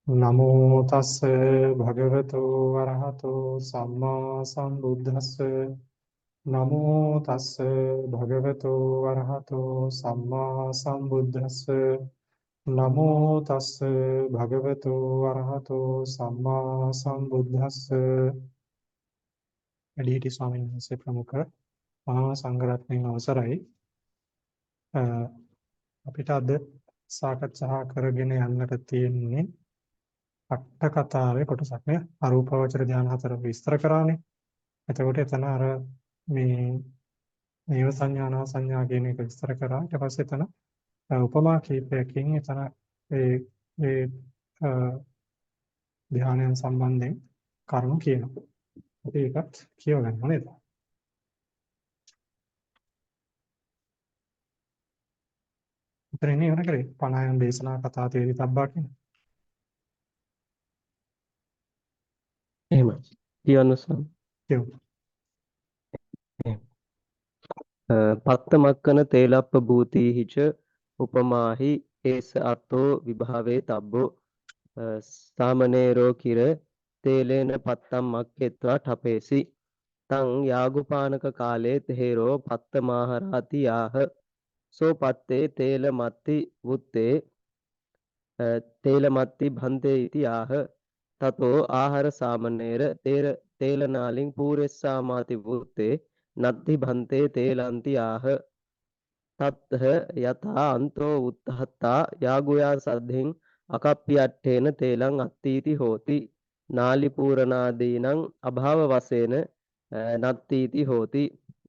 නමෝ තස්ස භගවතු වරහතෝ සම්මා සම්බුද්දස්ස නමෝ තස්ස භගවතු වරහතෝ සම්මා සම්බුද්දස්ස නමෝ තස්ස භගවතු වරහතෝ සම්මා සම්බුද්දස්ස. වැඩිහිටි ස්වාමීන් වහන්සේ ප්‍රමුඛ මහා සංඝරත්නයන් අවසරයි. අ, අපිට අද සාකච්ඡා කරගෙන යන්නට තියෙන්නේ අට කතාවේ කොටසක් නේ. අරූපාවචර ධ්‍යාන හතර විස්තර කරානේ. එතකොට එතන අර මේ නේව සංඥානා සංඥා කියන එක විස්තර කරා. ඊට පස්සේ එතන උපමා කීපයකින් එතන ඒ අ, ධ්‍යානයන් සම්බන්ධයෙන් කරුණු කියනවා. අපි ඒකත් කියව ගන්න නේද? උතරනේ වෙන කරේ 50 දේශනා කතා තේරි තබ්බා කියන. එහෙමයි. කියන්න සම්. කියමු. පත්ත මක්කන තේලප්ප භූතීහිච උපමාහි ඒස අර්ථෝ විභාවේ තබ්බෝ සාමනේරෝ කිර තේලේන පත්තම් මක්කෙත්වා ඨපේසි තං යාගුපානක කාලේ තෙහෙරෝ පත්ත මාහරාති යාහ සෝ පත්තේ තේල මත්ති වුත්තේ තේල මත්ති භන්තේ ඉති ආහ තතෝ ආහාර සාමනේර තේලනාලින් පූරෙස්සාමාති වුත්තේ නත්ති භන්තේ තේලන්ති ආහ තත්හ යතා අන්තෝ උත්තහත්තා යාගුයා සද්ධින් අකප්පියට්ඨේන තේලං අත්ථීති හෝති නාලි පූරණාදීනං අභාව වශයෙන් නත්ථීති හෝති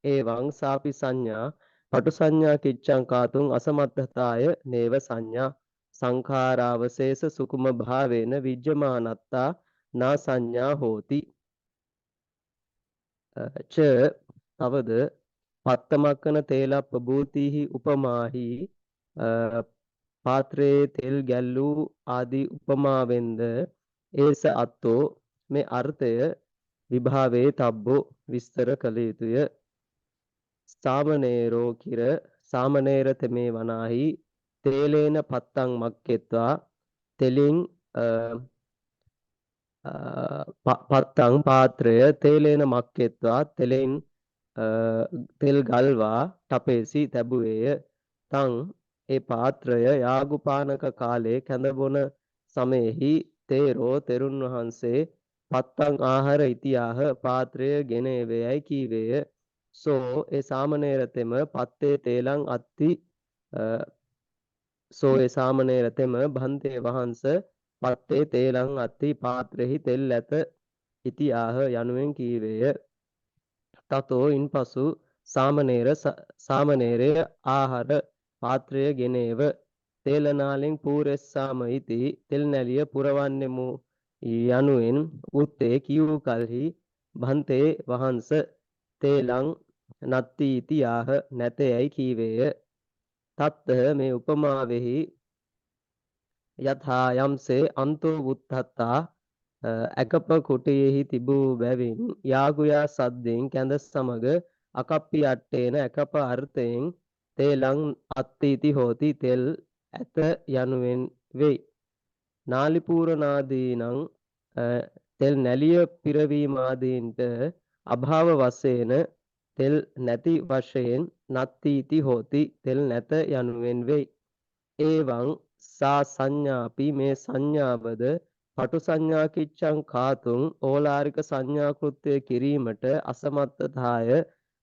එවං සාපි සංඥා පටු සංඥා කිච්ඡං කාතුං අසමත්තතාය නේව සංඥා සංඛාරාවශේෂ සුකුම භාවේන විජ්ජමානත්තා නා සංඥා හෝති ච තවද පත්තමක්කන තේලප්ප භූතිහි උපමාහි පාත්‍රයේ තෙල් ගැල්ලූ ආදී උපමාවෙන්ද ඒස අත්තෝ මේ අර්ථය විභාවේ තබ්බෝ විස්තර කළ යුතුය සාමනේරෝ කිර සාමනේර තෙමේ වනාහි තේලේන පත්තං මක්කෙත්වා තෙලින් පත්තං පාත්‍රය තේලේන මක්කෙත්වා තෙලෙන් තෙල් ගල්වා ටපේසි තැබුවේය තං ඒ පාත්‍රය යාගුපානක කාලේ කැඳබොන සමයෙහි තේරෝ තෙරුන් වහන්සේ පත්තං ආහාර ඉතියාහ පාත්‍රය ගෙන වේයයි කීවේය සෝ ඒ සාමනේරතෙම පත්තේ තේලං අත්ති සෝ ඒ සාමනේරතෙම භන්තේ වහන්ස පත්තේ තේලං අත්ති පාත්‍රෙහි තෙල් ඇත ඉතියාහ යනුවෙන් කීවේය තතෝ ඉන්පසු සාමනේරය ආහාර පාත්‍රය ගෙනේව තේලනාලෙන් පූරෙස්සාම ඉති තෙල් නැලිය පුරවන්නෙමු යනුවෙන් උත්තේ කියූ කල්හි භන්තේ වහන්ස තේලං නත්ති ඉති යාහ නැතයයි කීවේය තත්ත මේ උපමාවෙහි යථා යම්සේ අන්තෝ වුත්තත්තා ඇකප කුටියෙහි තිබූ බැවින් යාගුයා සද්දෙන් කැඳ සමග අකප්පි අට්ටේන ඇකප අර්ථයෙන් තේලං අත්ථීති හෝති තෙල් ඇත යනුවෙන් වෙයි නාලිපූරණාදීනං තෙල් නැලිය පිරවීමාදීන්ට අභාව වශයෙන් තෙල් නැති වශයෙන් නත්ථීති හෝති තෙල් නැත යනුවෙන් වෙයි එවං සා සංඥාපි මේ සංඥාවද පටු සංඥා කිච්ඡං කාතුං ඕලාරික සංඥා කෘත්‍ය කිරීමට අසමත්තතාය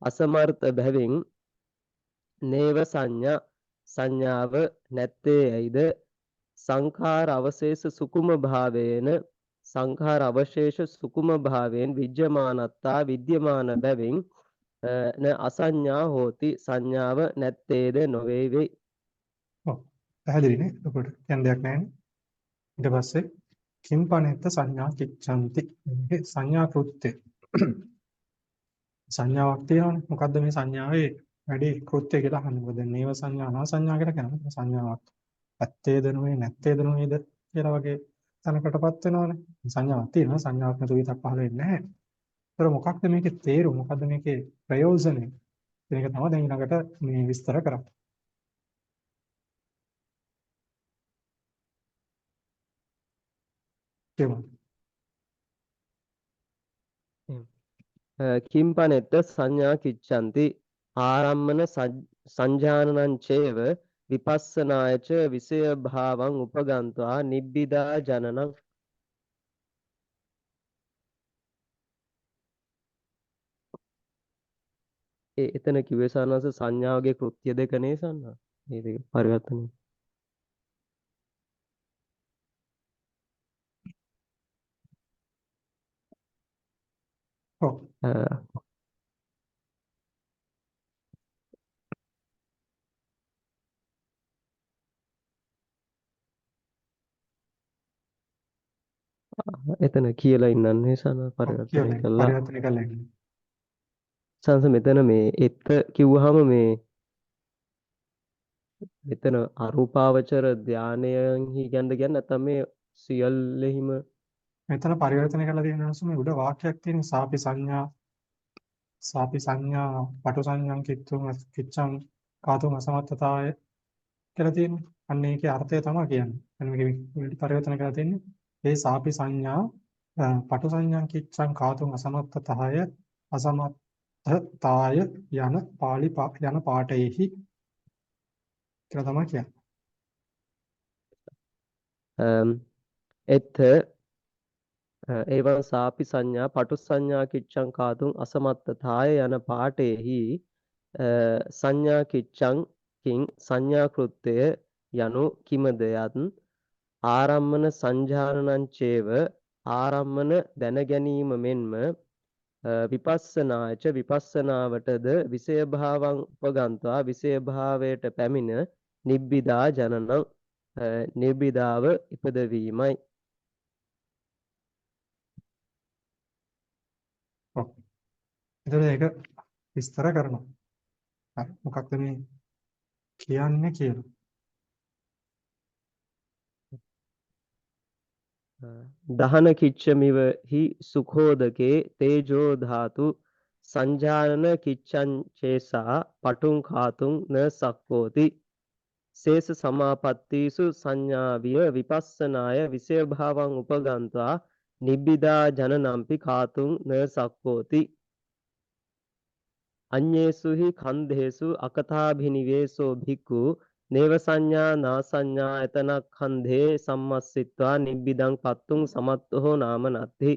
අසමර්ථ බැවින් නේව සංඥාව නැත්තේ ඇයිද සංඛාර අවශේෂ සුකුම භාවේන සංඛාර අවශේෂ සුකුම භාවයෙන් විජ්ජමානත්තා විද්‍යමාන බැවින් න අසංඥා හෝති සංඥාව නැත්තේද නොවේ වේ. ඔව්. පැහැදිලි නේ? එතකොට කියන්න දෙයක් නැහැ නේ. ඊට පස්සේ කිම්පනෙත්ත සංඥා කිච්ඡanti. මේ සංඥා කෘත්‍ය. සංඥාවක් තියෙනවනේ. මොකද්ද මේ සංඥාවේ වැඩි කෘත්‍ය කියලා අහන්නේ. මොකද නේව සංඥා අනා සංඥා කියලා කියනවා. සංඥාවක් ඇත්තේද නෙවෙයි නැත්තේද නෙවෙයිද කියලා වගේ තැනකටපත් වෙනවනේ. සංඥාවක් තියෙනවා. සංඥාවක් නැතුව විතක් පහළ වෙන්නේ නැහැ. ඒතර මොකක්ද මේකේ තේරුම? මොකද්ද මේකේ ප්‍රයෝජනය? මේක තමයි දැන් ඊළඟට මේ විස්තර කරන්නේ. කියමු. කිම්පනෙත්ත සංඥා කිච්ඡanti ආරම්මන සංජානනං චේව විපස්සනායච විෂය භාවං උපගන්त्वा නිබ්බිදා ජනනං. එතන කිව්වේ සන්නස සංඥාවගේ කෘත්‍ය දෙක නේ සන්න. මේ දෙක පරිවර්තනය. ඔව්. එතන කියලා ඉන්නන්නේ සන්න ඔව් පරිවර්තනය කියලා කළා. පරිවර්තනය කළා ඉන්නේ. සංස මෙතන මේ එත්ත කිව්වහම මේ මෙතන අරූපාවචර ධානයන්හි ගැනද කියන්නේ නැත්නම් මේ සියල්ලෙහිම මෙතන පරිවර්තනය කරලා තියෙන අනුසම මේ උඩ වාක්‍යයක් තියෙන සාපි සංඥා පටු සංඥං කිච්ඡං කාතුම් අසමත්තතාය කියලා තියෙන්නේ. අන්න ඒකේ අර්ථය තමයි කියන්නේ. අන්න මේක පරිවර්තන කරලා තියෙන්නේ. ඒ සාපි සංඥා පටු සංඥං කිච්ඡං කාතුම් අසමත්තතාය අසමත්තතාය යන පාළි යන පාඨයේහි කියලා තමයි කියන්නේ. එත්ත එවං සාපි සංඥා පටු සංඥා කිච්ඡං කාතුම් අසමත්තතාය යන පාඨයේහි සංඥා කිච්ඡං කිං සංඥා කෘත්‍යය යනු කිමද යත් ආරම්මන සංජානනං චේව ආරම්මන දැන ගැනීම මෙන්ම විපස්සනාච විපස්සනාවටද විෂය භාවං උපගන්त्वा විෂය භාවයට පැමිණ නිබ්බිදා ජනනං නිබ්බිදාව ඉපදවීමයි. ඔව්. එතකොට ඒක විස්තර කරනවා. හරි. මොකක්ද මේ කියන්නේ කියලා. දහන කිච්ඡමිව හි සුඛෝදකේ තේජෝ ධාතු සංජානන කිච්ඡං චේසා පටුං කාතුං න සක්කෝති සේස සමාපත්තිසු සංඥාවිය විපස්සනාය විෂය භාවං උපගන්त्वा නිබ්බිදා ජනනම්පි කාතුං න සක්කෝති අඤ්ඤේසු හි කන්දේසු අකථාභිනිවේසෝ භික්ඛු නේව සංඥා නා සංඥා එතනක් කන්දේ සම්මස්සිත්වා නිබ්බිදං පත්තුං සමත්තෝ නාම නත්ති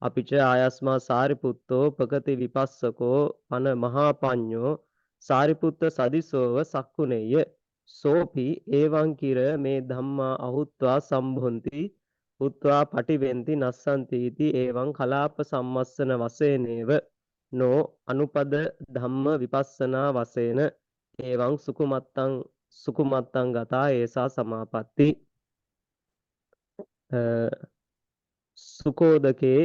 අපිච ආයස්මා සාරිපුත්තෝ පකති විපස්සකෝ පන මහා පඤ්ඤෝ සාරිපුත්ත සදිසෝව සක්කුණේය සෝපි එවං කිර මේ ධම්මා අහුත්වා සම්භොන්ති උත්වා පටිවෙන්ති නස්සන්ති इति එවං කලාප සම්මස්සන වශයෙන්ව නෝ අනුපද ධම්ම විපස්සනා වශයෙන් එවං සුකුමත්තං ගතා ඒසා සමාපatti සුකෝදකේ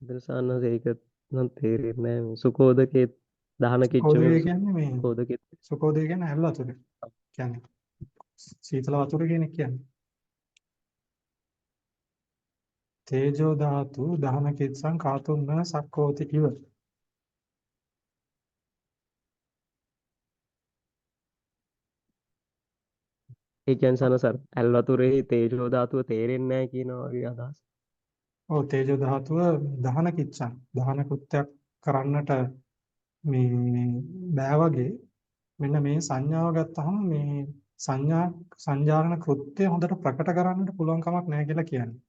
දර්ශනස ඒක නම් තේරෙන්නේ නැහැ සුකෝදකේ දහන කිච්චම සුඛෝදය කියන්නේ මේ සුකෝදකේ සුඛෝදය කියන්නේ ඇල් වතුර. කියන්නේ සීතල වතුර කියන එක කියන්නේ. තේජෝ ධාතු දහන කිච්ඡං කාතුන්න සක්කෝති ඉව. ඒ කියන්නේ සනසර් ඇල් වතුරේ තේජෝ ධාතුව තේරෙන්නේ නැහැ කියනවා වගේ අදහස්. ඔව් තේජෝ ධාතුව දහන කිච්ඡං දහන කෘත්‍යයක් කරන්නට මේ බෑ වගේ මෙන්න මේ සංඥාව ගත්තහම මේ සංජානන කෘත්‍ය හොඳට ප්‍රකට කරන්නට පුළුවන් කමක් නැහැ කියලා කියන්නේ.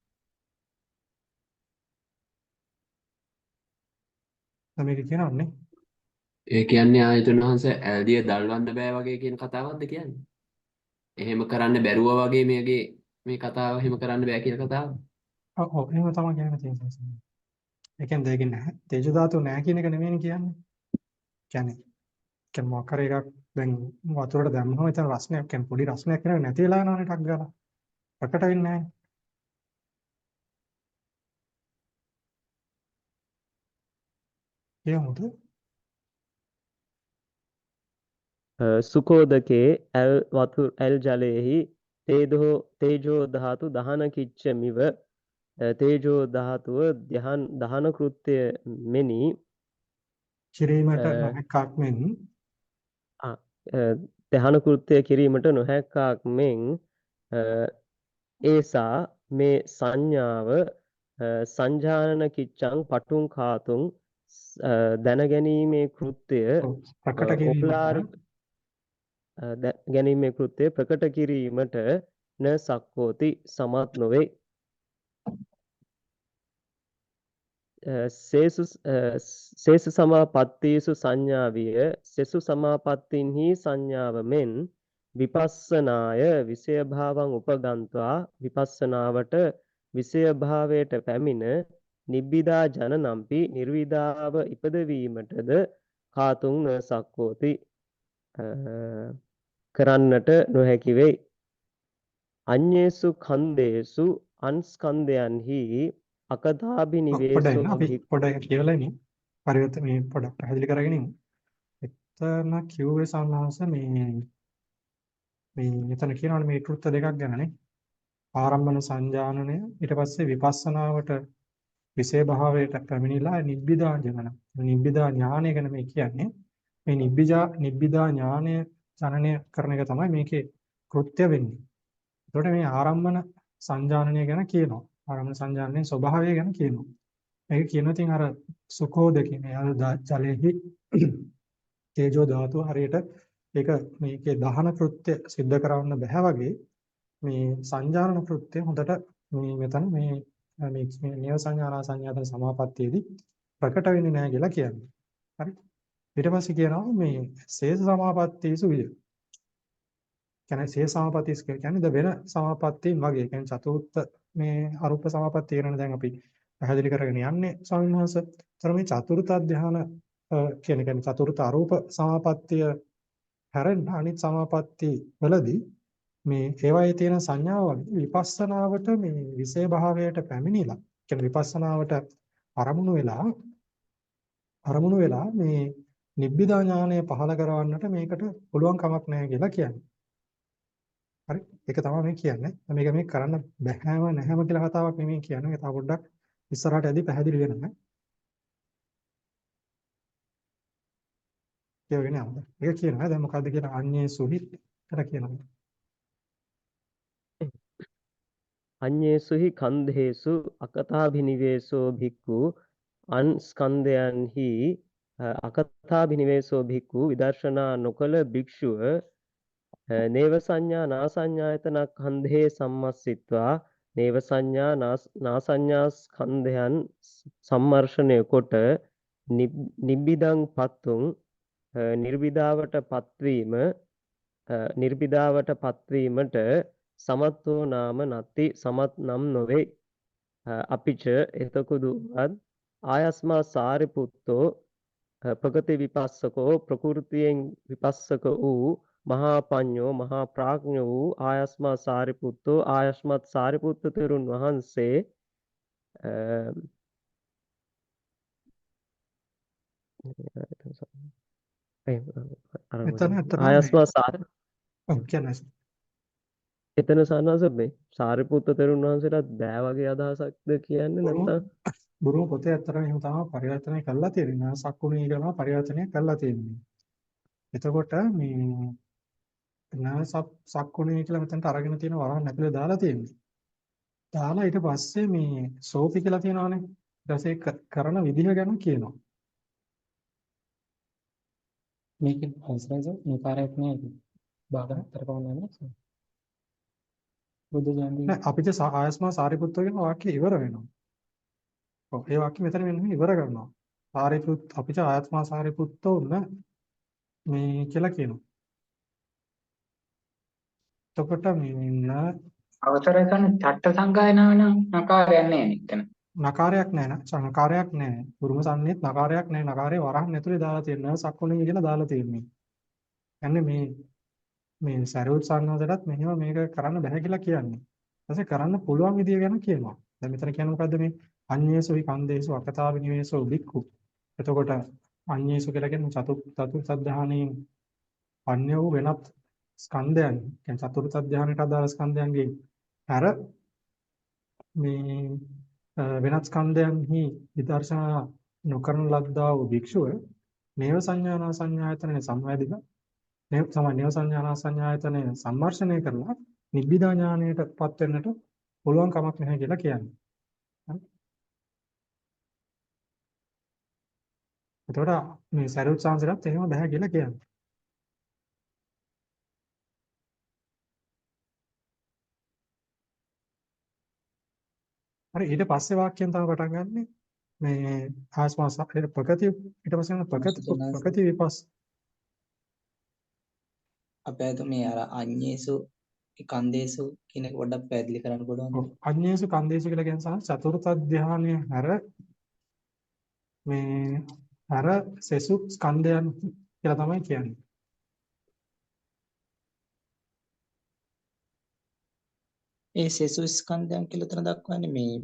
දැන් මේක කියනවනේ. ඒ කියන්නේ ආයතන වහන්සේ ඇල්දිය දල්වන්න බෑ වගේ කියන කතාවක්ද කියන්නේ? එහෙම කරන්න බැරුව වගේ මේ කතාව එහෙම කරන්න බෑ කියන කතාව. ඔව් එහෙම තමයි කියන්න තියෙන්නේ. ඒ කියන්නේ දෙක නැහැ. තේජෝ ධාතුව නැහැ කියන එක නෙමෙයි කියන්නේ. කියන්නේ මොකක් හරි එකක් දැන් වතුරට දැම්මම එතන රස්නයක් කියන්නේ පොඩි රස්නයක් කරන්නේ නැති වෙලා යනවනේ ටක් ගාලා. ප්‍රකට වෙන්නේ නැහැ. කියමුද? සුකෝදකේ ඇල් ජලයේහි තේජෝ ධාතු දහන කිච්චමිව තේජෝ ධාතුව දහන කෘත්‍ය මෙනි කිරීමට නොහැක්කක් මෙන් දහන කෘත්‍ය කිරීමට නොහැක්කාක් මෙන් ඒසා මේ සංඥාව සංජානන කිච්ඡං පටුං කාතුං දැනගැනීමේ කෘත්‍යය ඔව්. ප්‍රකට කිරීමට ඔපලාර ගැනීමේ කෘත්‍යය ප්‍රකට කිරීමට න සක්කෝති සමත් නොවේ. සේසු සමාපත්තීසු සංඥාවිය සෙසු සමාපත්තින්හි සංඥාව මෙන් විපස්සනාය විෂය භාවං උපගන්त्वा විපස්සනාවට විෂය භාවයට පැමිණ නිබ්බිදා ජනනම්පි නිර්විදාව ඉපදවීමටද කාතුං න සක්කෝති කරන්නට නොහැකි වෙයි. අඤ්ඤේසු ඛණ්ඩේසු අන්ස්කන්ධයන්හි අකදාබිනිවේසෝ අපි භික්ඛු පොඩ්ඩක් කියවලා ඉන්නේ. පරිවර්තන මේ පොඩ්ඩක් පැහැදිලි කරගෙන ඉමු. එතන කිව්වේ සම්හාස මේ මෙතන කියනවානේ මේ කෘත්‍ය දෙකක් ගැනනේ. ආරම්භන සංජානනය ඊට පස්සේ විපස්සනාවට විෂය භාවයට පැමිණිලා නිබ්බිදා ජනන. නිබ්බිදා ඥානය ගැන මේ කියන්නේ. මේ නිබ්බිදා ඥානය ජනනය කරන එක තමයි මේකේ කෘත්‍ය වෙන්නේ. එතකොට මේ ආරම්භන සංජානනය ගැන කියනවා. ආරම්භන සංජානනයේ ස්වභාවය ගැන කියනවා. මේක කියනවා ඉතින් අර සුඛෝදකේ මේ ජලයේහි තේජෝ ධාතුව හරියට ඒක මේකේ දහන කෘත්‍ය સિદ્ધ කරවන්න බෑ වගේ මේ සංජානන කෘත්‍ය හොඳට මේ මෙතන මේ නිය සංඥානා සංඥාතන සමාපත්තියේදී ප්‍රකට වෙන්නේ නැහැ කියලා කියන්නේ. හරි. ඊට පස්සේ කියනවා මේ සේස සමාපත්තීසු විය. කියන්නේ සේස සමාපත්තීස් කියන්නේ වෙන සමාපත්තීන් වගේ. කියන්නේ චතුර්ථ මේ අරූප සමාපත්තිය ගැන දැන් අපි පැහැදිලි කරගෙන යන්නේ ස්වාමීන් වහන්සේ. ඒතර මේ චතුර්ථ ධ්‍යාන කියන්නේ චතුර්ථ අරූප සමාපත්තිය හැරෙන්න අනිත් සමාපatti වලදී මේ ඒවායේ තියෙන සංඥාව වගේ විපස්සනාවට මේ විෂය භාවයට පැමිණිලා කියන්නේ විපස්සනාවට අරමුණු වෙලා මේ නිබ්බිදා ඥානය පහළ කරවන්නට මේකට පුළුවන් කමක් නැහැ කියලා කියන්නේ. හරි. ඒක තමයි මේ කියන්නේ. මේක මේ කරන්න බැහැම නැහැම කියලා කතාවක් නෙමෙයි කියන්නේ. ඒක තව පොඩ්ඩක් ඉස්සරහට ඇදී පැහැදිලි වෙනවා. කියවගෙන යන්න. ඒක කියනවා දැන් මොකද්ද කියන අඤ්ඤේ සුහි කියලා කියනවා. අඤ්ඤේසුහි කන්දේසු අකතාබිනිවේසෝ භික්ඛු අන් ස්කන්ධයන්හි අකතාබිනිවේසෝ භික්ඛු විදර්ශනා නොකල භික්ෂුව නේව සංඥා නා සංඥායතන කන්දේ සම්මස්සිත්වා නේව සංඥා නා සංඥා ස්කන්ධයන් සම්මර්ෂණය කොට නිබ්බිදං පත්තුං නිර්විදාවට පත්වීමට සමත්වෝ නාම නත්ති සමත් නම් නොවේ. අපිච එතකුදුවත් ආයස්මා සාරිපුත්තෝ ප්‍රගති විපස්සකෝ ප්‍රකෘතියෙන් විපස්සක වූ මහා පඤ්ඤෝ මහා ප්‍රඥ වූ ආයස්මා සාරිපුත්තෝ ආයස්මත් සාරිපුත්ත තෙරුන් වහන්සේ ආයස්මා එතන සන්නසබ්බේ සාරිපුත්ත තෙරුන් වහන්සේටත් බෑ වගේ අදහසක්ද කියන්නේ නැත්නම් බුරුම පොතේ ඇත්තටම එහෙම තමයි පරිවර්තනය කරලා තියෙන්නේ. සක්කුණී කරනවා පරිවර්තනය කරලා තියෙන්නේ. එතකොට මේ සක්කුණී කියලා මෙතනට අරගෙන තියෙන වරහන් ඇතුලේ දාලා තියෙන්නේ. දාලා ඊට පස්සේ මේ සෝපි කියලා තියෙනවානේ. ඊට පස්සේ කරන විදිහ ගැන කියනවා. මේක අවසරයිද මේ කාර්යයක් නෑ බාගන තරකවන්නේ නැහැ බුදු දහමේ නෑ අපිට ආයස්මා සාරිපුත්ත කියන වාක්‍යය ඉවර වෙනවා. ඔව් ඒ වාක්‍ය මෙතන වෙන්නේ ඉවර කරනවා. සාරිපුත් අපිට ආයස්මා සාරිපුත්තෝ මේ කියලා කියනවා. එතකොට මේ අවසරය කරන චට්ට සංගායනාව නම් නකාරයක් නෑ එතන. නකාරයක් නෑ න ะ නකාරයක් නෑ. බුරුම සම්නිත් නකාරයක් නෑ. නකාරේ වරහන් ඇතුලේ දාලා තියෙනවා. සක්කුණේ කියලා දාලා තියෙන්නේ. යන්නේ මේ සරුවත් සාන්නවලටත් මෙහෙම මේක කරන්න බෑ කියලා කියන්නේ. ඊපස්සේ කරන්න පුළුවන් විදිය ගැන කියනවා. දැන් මෙතන කියන්නේ මොකද්ද මේ අඤ්ඤේසු විකන්දේසු අකතාවිනිවේසෝ බික්ඛු. එතකොට අඤ්ඤේසු කියලා කියන්නේ චතුර්ථ ධානයෙන් අන්‍ය වූ වෙනත් ස්කන්ධයන් කියන්නේ චතුර්ථ ධානයට අදාළ ස්කන්ධයන්ගේ අර මේ වෙනත් ස්කන්ධයන්හි විදර්ශනා නොකරන ලද්දා වූ භික්ෂුව නේව සංඥානා සංඥායතනෙ සම්වැදික නේව සංඥානා සංඥායතනෙ සම්මර්ෂණය කරලා නිබ්බිදා ඥාණයටපත් වෙන්නට පුළුවන් කමක් නැහැ කියලා කියන්නේ. හරි. එතකොට මේ සරියුත් සාංශරත් එහෙම බෑ කියලා කියන්නේ. හරි ඊට පස්සේ වාක්‍යයෙන් තමයි පටන් ගන්නෙ. මේ ආස්වාස ප්‍රගති ඊට පස්සේ යන ප්‍රගති විපස් අපේ අද මේ අර අඤ්ඤේසු කන්දේසු කියන එක පොඩ්ඩක් පැහැදිලි කරන්න පුළුවන්ද? අඤ්ඤේසු කන්දේසු කියලා කියන්නේ චතුර්ථ ධානයේ හැර මේ හැර සෙසු ස්කන්ධයන් කියලා තමයි කියන්නේ. ඒ සෙසු ස්කන්ධයන් කියලා තන දක්වන්නේ මේ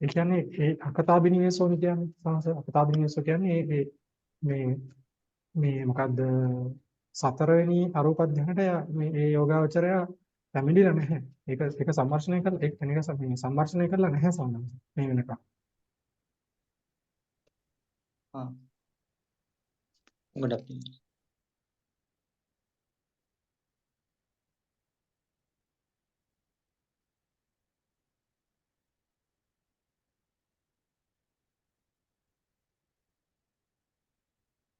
ඒ කියන්නේ ඒ අකතාබිනිවේසෝ කියන්නේ අකතාබිනිවේසෝ කියන්නේ මේ මොකද්ද සතරවෙනි අරූප ධ්‍යානයට මේ ඒ යෝගාවචරය පැමිණිලා නැහැ. ඒක සම්මර්ෂණය කරලා ඒක මේ සම්මර්ෂණය කරලා නැහැ සම්මත. මේ වෙනකම්. ගොඩක්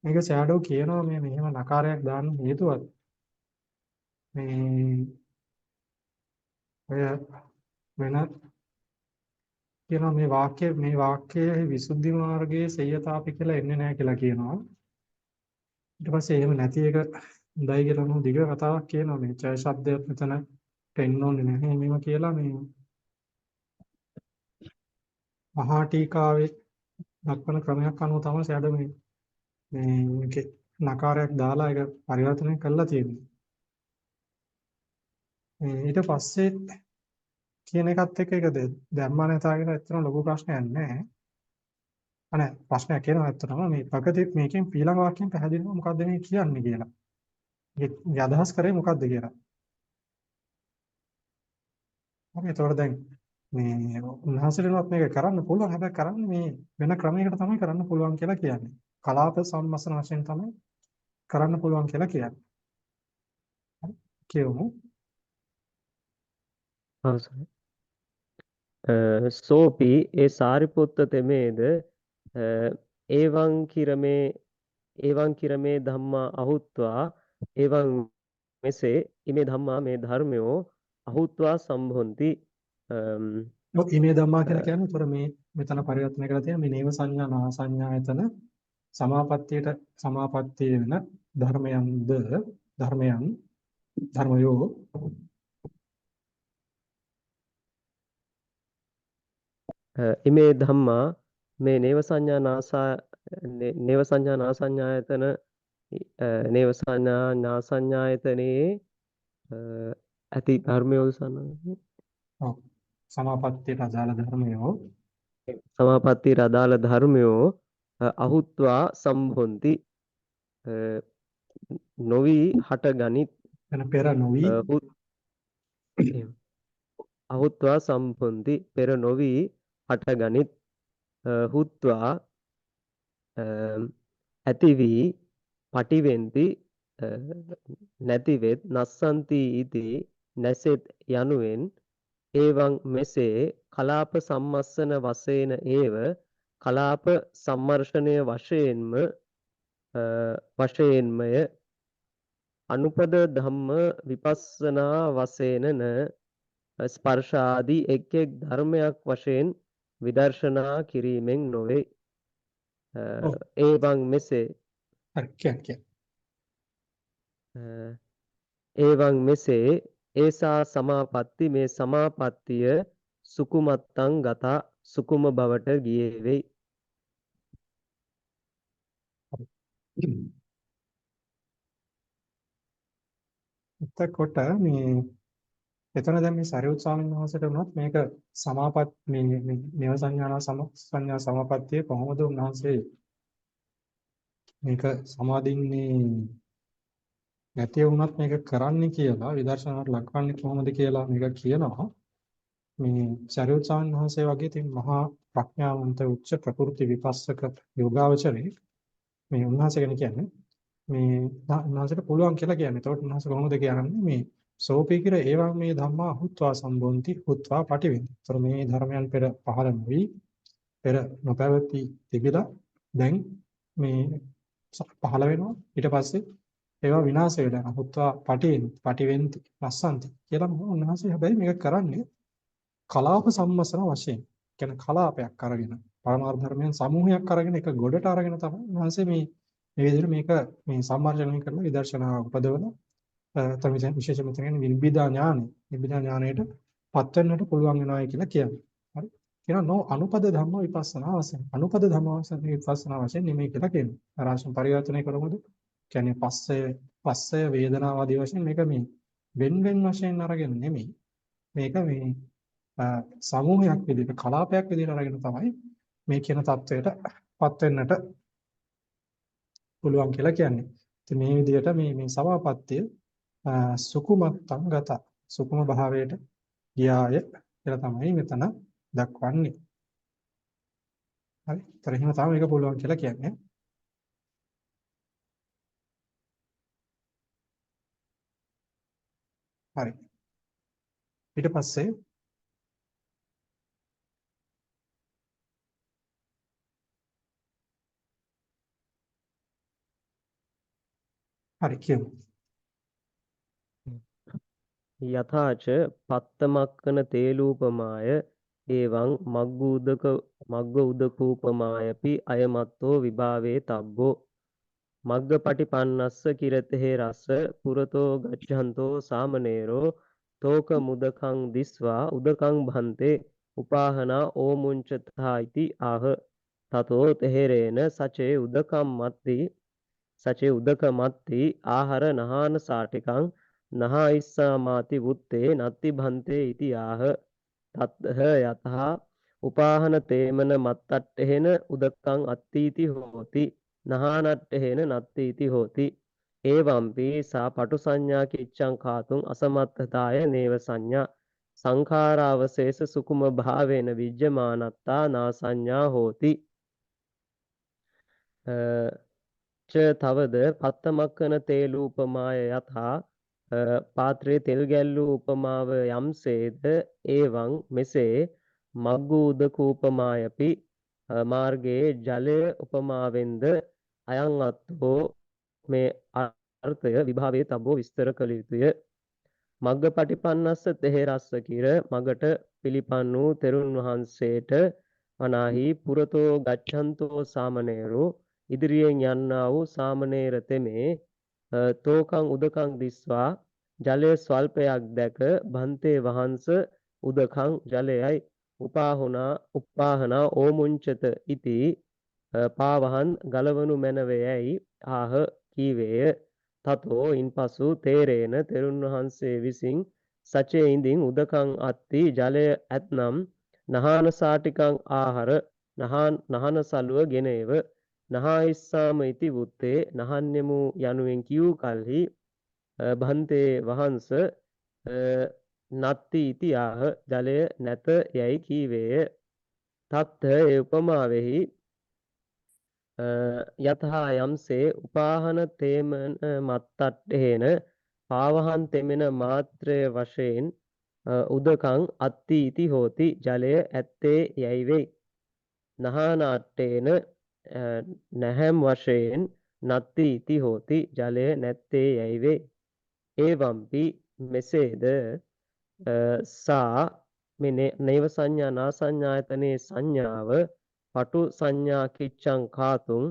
මේක ෂැඩෝ කියනවා මේ මෙහෙම නකාරයක් දාන්න හේතුවත් මේ ඔය වෙන කියනවා මේ වාක්‍යයේ විසුද්ධි මාර්ගයේ සේයතාපි කියලා එන්නේ නැහැ කියලා කියනවා. ඊට පස්සේ එහෙම නැති එක හොඳයි කියලා නෝ දිග කතාවක් කියනවා මේ ඡය ශබ්දයක් මෙතන එන්න ඕනේ නැහැ මේව කියලා මේ මහා ටීකාවේ දක්වන ක්‍රමයක් අනුව තමයි ෂැඩෝ මේකේ නකාරයක් දාලා ඒක පරිවර්තනය කරලා තියෙනවා. ඊට පස්සේ කියන එකත් එක්ක ඒක දැම්මා නැතා කියලා ඇත්තටම ලොකු ප්‍රශ්නයක් නැහැ. අනේ ප්‍රශ්නයක් කියනවා ඇත්තටම මේ ප්‍රගති මේකෙන් ඊළඟ වාක්‍යයෙන් පැහැදිලිව මොකද්ද මේ කියන්නේ කියලා. මේ අදහස් කරේ මොකද්ද කියලා. හරි එතකොට දැන් මේ උන්වහන්සේලවත් මේක කරන්න පුළුවන් හැබැයි කරන්නේ මේ වෙන ක්‍රමයකට තමයි කරන්න පුළුවන් කියලා කියන්නේ. කලාප සම්මස්න වශයෙන් තමයි කරන්න පුළුවන් කියලා කියන්නේ. හරි කියමු. අවසරයි. සෝපි ඒ සාරිපුත්ත තෙමේද ඒවං කිරමේ ධම්මා අහුත්වා ඒවං මෙසේ ඉමේ ධම්මා මේ ධර්මයෝ අහුත්වා සම්භොන්ති. ඉමේ ධම්මා කියලා කියන්නේ උතර මේ මෙතන පරිවර්තනය කරලා තියෙන මේ නේව සංඥා නා සංඥායතන සමාපත්තිය වෙන ධර්මයෝ ඉමේ ධම්මා මේ නේව සංඥා නාසඤ්ඤායතන නේව සංඥා නාසඤ්ඤායතනේ ඇති ධර්මයෝ ඔව් සමාපත්තියට අදාළ ධර්මයෝ සමාපatti රදාල ධර්මයෝ අහුත්වා සම්භොන්ති නොවි හට ගනිත් වෙන පෙර නොවි අහුත්වා සම්භොන්ති පෙර නොවි හට ගනිත් හුත්වා ඇති වී පටිවෙන්ති නැතිවෙත් නස්සන්ති ඉති නැසෙත් යනුවෙන් ඒවං මෙසේ කලාප සම්මස්සන වශයෙන් ඒව කලාප සම්මර්ෂණය වශයෙන්මය අනුපද ධම්ම විපස්සනා වශයෙන්න ස්පර්ශාදී එක් එක් ධර්මයක් වශයෙන් විදර්ශනා කිරීමෙන් නොවේ. ඒවං මෙසේ ඒවං මෙසේ ඒසා සමාපatti මේ සමාපත්තිය සුකුමත්තං ගතා සුකුම බවට ගියේ වෙයි. එතකොට මේ එතන දැන් මේ සරියුත් ස්වාමීන් වහන්සේට වුණත් මේක සමාපත් මේ නේව සංඥා සමාපත්තිය කොහොමද උන්වහන්සේ මේක සමාදින්නේ නැති වුණත් මේක කරන්නේ කියලා විදර්ශනාවට ලක්වන්නේ කොහොමද කියලා මේක කියනවා. මේ සරියුත් ස්වාමීන් වහන්සේ වගේ තින් මහා ප්‍රඥාවන්ත උච්ච ප්‍රකෘති විපස්සක යෝගාවචරේ මේ උන්වහන්සේ ගැන කියන්නේ මේ උන්වහන්සේට පුළුවන් කියලා කියන්නේ. ඒතකොට උන්වහන්සේ කොහොමද කියන්නේ මේ සෝපී කිර ඒවං මේ ධම්මා හුත්වා සම්බොන්ති හුත්වා පටිවිඳි. ඒතර මේ ධර්මයන් පෙර පහළ නොවි පෙර නොපැවති තිබිලා දැන් මේ පහළ වෙනවා. ඊට පස්සේ ඒවා විනාශ වෙලා හුත්වා පටිවෙන්ති රස්සන්ති කියලා උන්වහන්සේ හැබැයි මේක කරන්නේ කලාප සම්මසන වශයෙන්. කියන්නේ කලාපයක් අරගෙන පරමාර්ථ ධර්මයන් සමූහයක් අරගෙන එක ගොඩට අරගෙන තමයි උන්වහන්සේ මේ විදිහට මේක මේ සම්මාර්ජනය කරලා විදර්ශනා උපදවන තමයි විශේෂම කියන්නේ නිබ්බිදා ඥානෙ. නිබ්බිදා ඥානයට පත් වෙන්නට පුළුවන් වෙනවායි කියලා කියන්නේ. හරි. කියනවා නෝ අනුපද ධම්ම විපස්සනා වශයෙන්. අනුපද ධම්ම වශයෙන් විපස්සනා වශයෙන් නෙමෙයි කියලා කියනවා. රාශි පරිවර්තනය කරමුද? කියන්නේ පස්සය වේදනාව ආදී වශයෙන් මේක මේ වෙන වශයෙන් අරගෙන නෙමෙයි. මේක මේ සමූහයක් විදිහට කලාපයක් විදිහට අරගෙන තමයි මේ කියන தത്വයට පත් වෙන්නට පුළුවන් කියලා කියන්නේ. ඉතින් මේ විදිහට මේ සමාපත්තිය සුකුමත්තං ගත සුකුම භාවයට ගියාය කියලා තමයි මෙතන දක්වන්නේ. හරි. ඒතර එහෙම තමයි මේක පුළුවන් කියලා කියන්නේ. හරි. ඊට පස්සේ හරි කියමු. යථාච පත්තමක්කන තේලූපමාය එවං මග්ග උදකූපමායපි අයමත්තෝ විභාවේ තබ්බෝ මග්ගපටිපන්නස්ස කිරතෙහි රස පුරතෝ ගච්ඡන්තෝ සාමනේරෝ තෝක මුදකං දිස්වා උදකං භන්තේ උපාහනා ඕමුංචතා ඉති ආහ තතෝ තෙහෙරේන සචේ උදකමත්ති ආහාර නහාන සාටිකං නහයිස්සාමාති වුත්තේ නත්ති භන්තේ ඉති ආහ තත්හ යතහා උපාහන තේමන මත්තට්ඨේන උදකං අත්ථීති හෝති නහානට්ඨේන නත්ථීති හෝති එවම්පි සා පටු සංඥා කිච්ඡං කාතුං අසමත්තතාය නේව සංඥා සංඛාරාවශේෂ සුකුම භාවේන විජ්ජමානත්තා නා සංඥා හෝති ච තවද පත්තමක්කන තේලූපමාය යථා පාත්‍රයේ තෙල් ගැල්ලූ උපමාව යම්සේද එවං මෙසේ මග්ගූදකූපමායපි මාර්ගයේ ජලය උපමාවෙන්ද අයං අත්තෝ මේ අර්ථය විභාවයේ තබෝ විස්තර කළ යුතුය. මග්ගපටිපන්නස්ස තෙහෙරස්ස කිර මගට පිළිපන් වූ තෙරුන් වහන්සේට වනාහි පුරතෝ ගච්ඡන්තෝ සාමනේරෝ ඉදිරියෙන් යන්නා වූ සාමනේර තෙමේ තෝකං උදකං දිස්වා ජලය ස්වල්පයක් දැක බන්තේ වහන්ස උදකං ජලයයි උපාහනා ඕමුංචත ඉති පාවහන් ගලවනු මැනවයයි ආහ කීවේය. තතෝ ඉන්පසු තේරේන තෙරුන් වහන්සේ විසින් සචේ ඉඳින් උදකං අත්ති ජලය ඇත්නම් නහාන සාටිකං ආහාර නහන සලුව ගෙනේව නහයිස්සාම ඉති වුත්තේ නහන්නෙමු යනුවෙන් කියූ කල්හි භන්තේ වහන්ස නත්ති ඉති ආහ ජලය නැත යයි කීවේය. තත්ත ඒ උපමාවෙහි යතහා යම්සේ උපාහන තේමන මත්තට්ඨේන පාවහන් තෙමෙන මාත්‍රය වශයෙන් උදකං අත්ති ඉති හෝති ජලය ඇත්තේ යයි වෙයි. නහානාට්ඨේන නැහැම් වශයෙන් නත්ති ඉති හෝති ජලය නැත්තේ යයි වේ. එවම්පි මෙසේද සා මේ නෛව සංඥා නා සංඥායතනේ සංඥාව පටු සංඥා කිච්ඡං කාතුං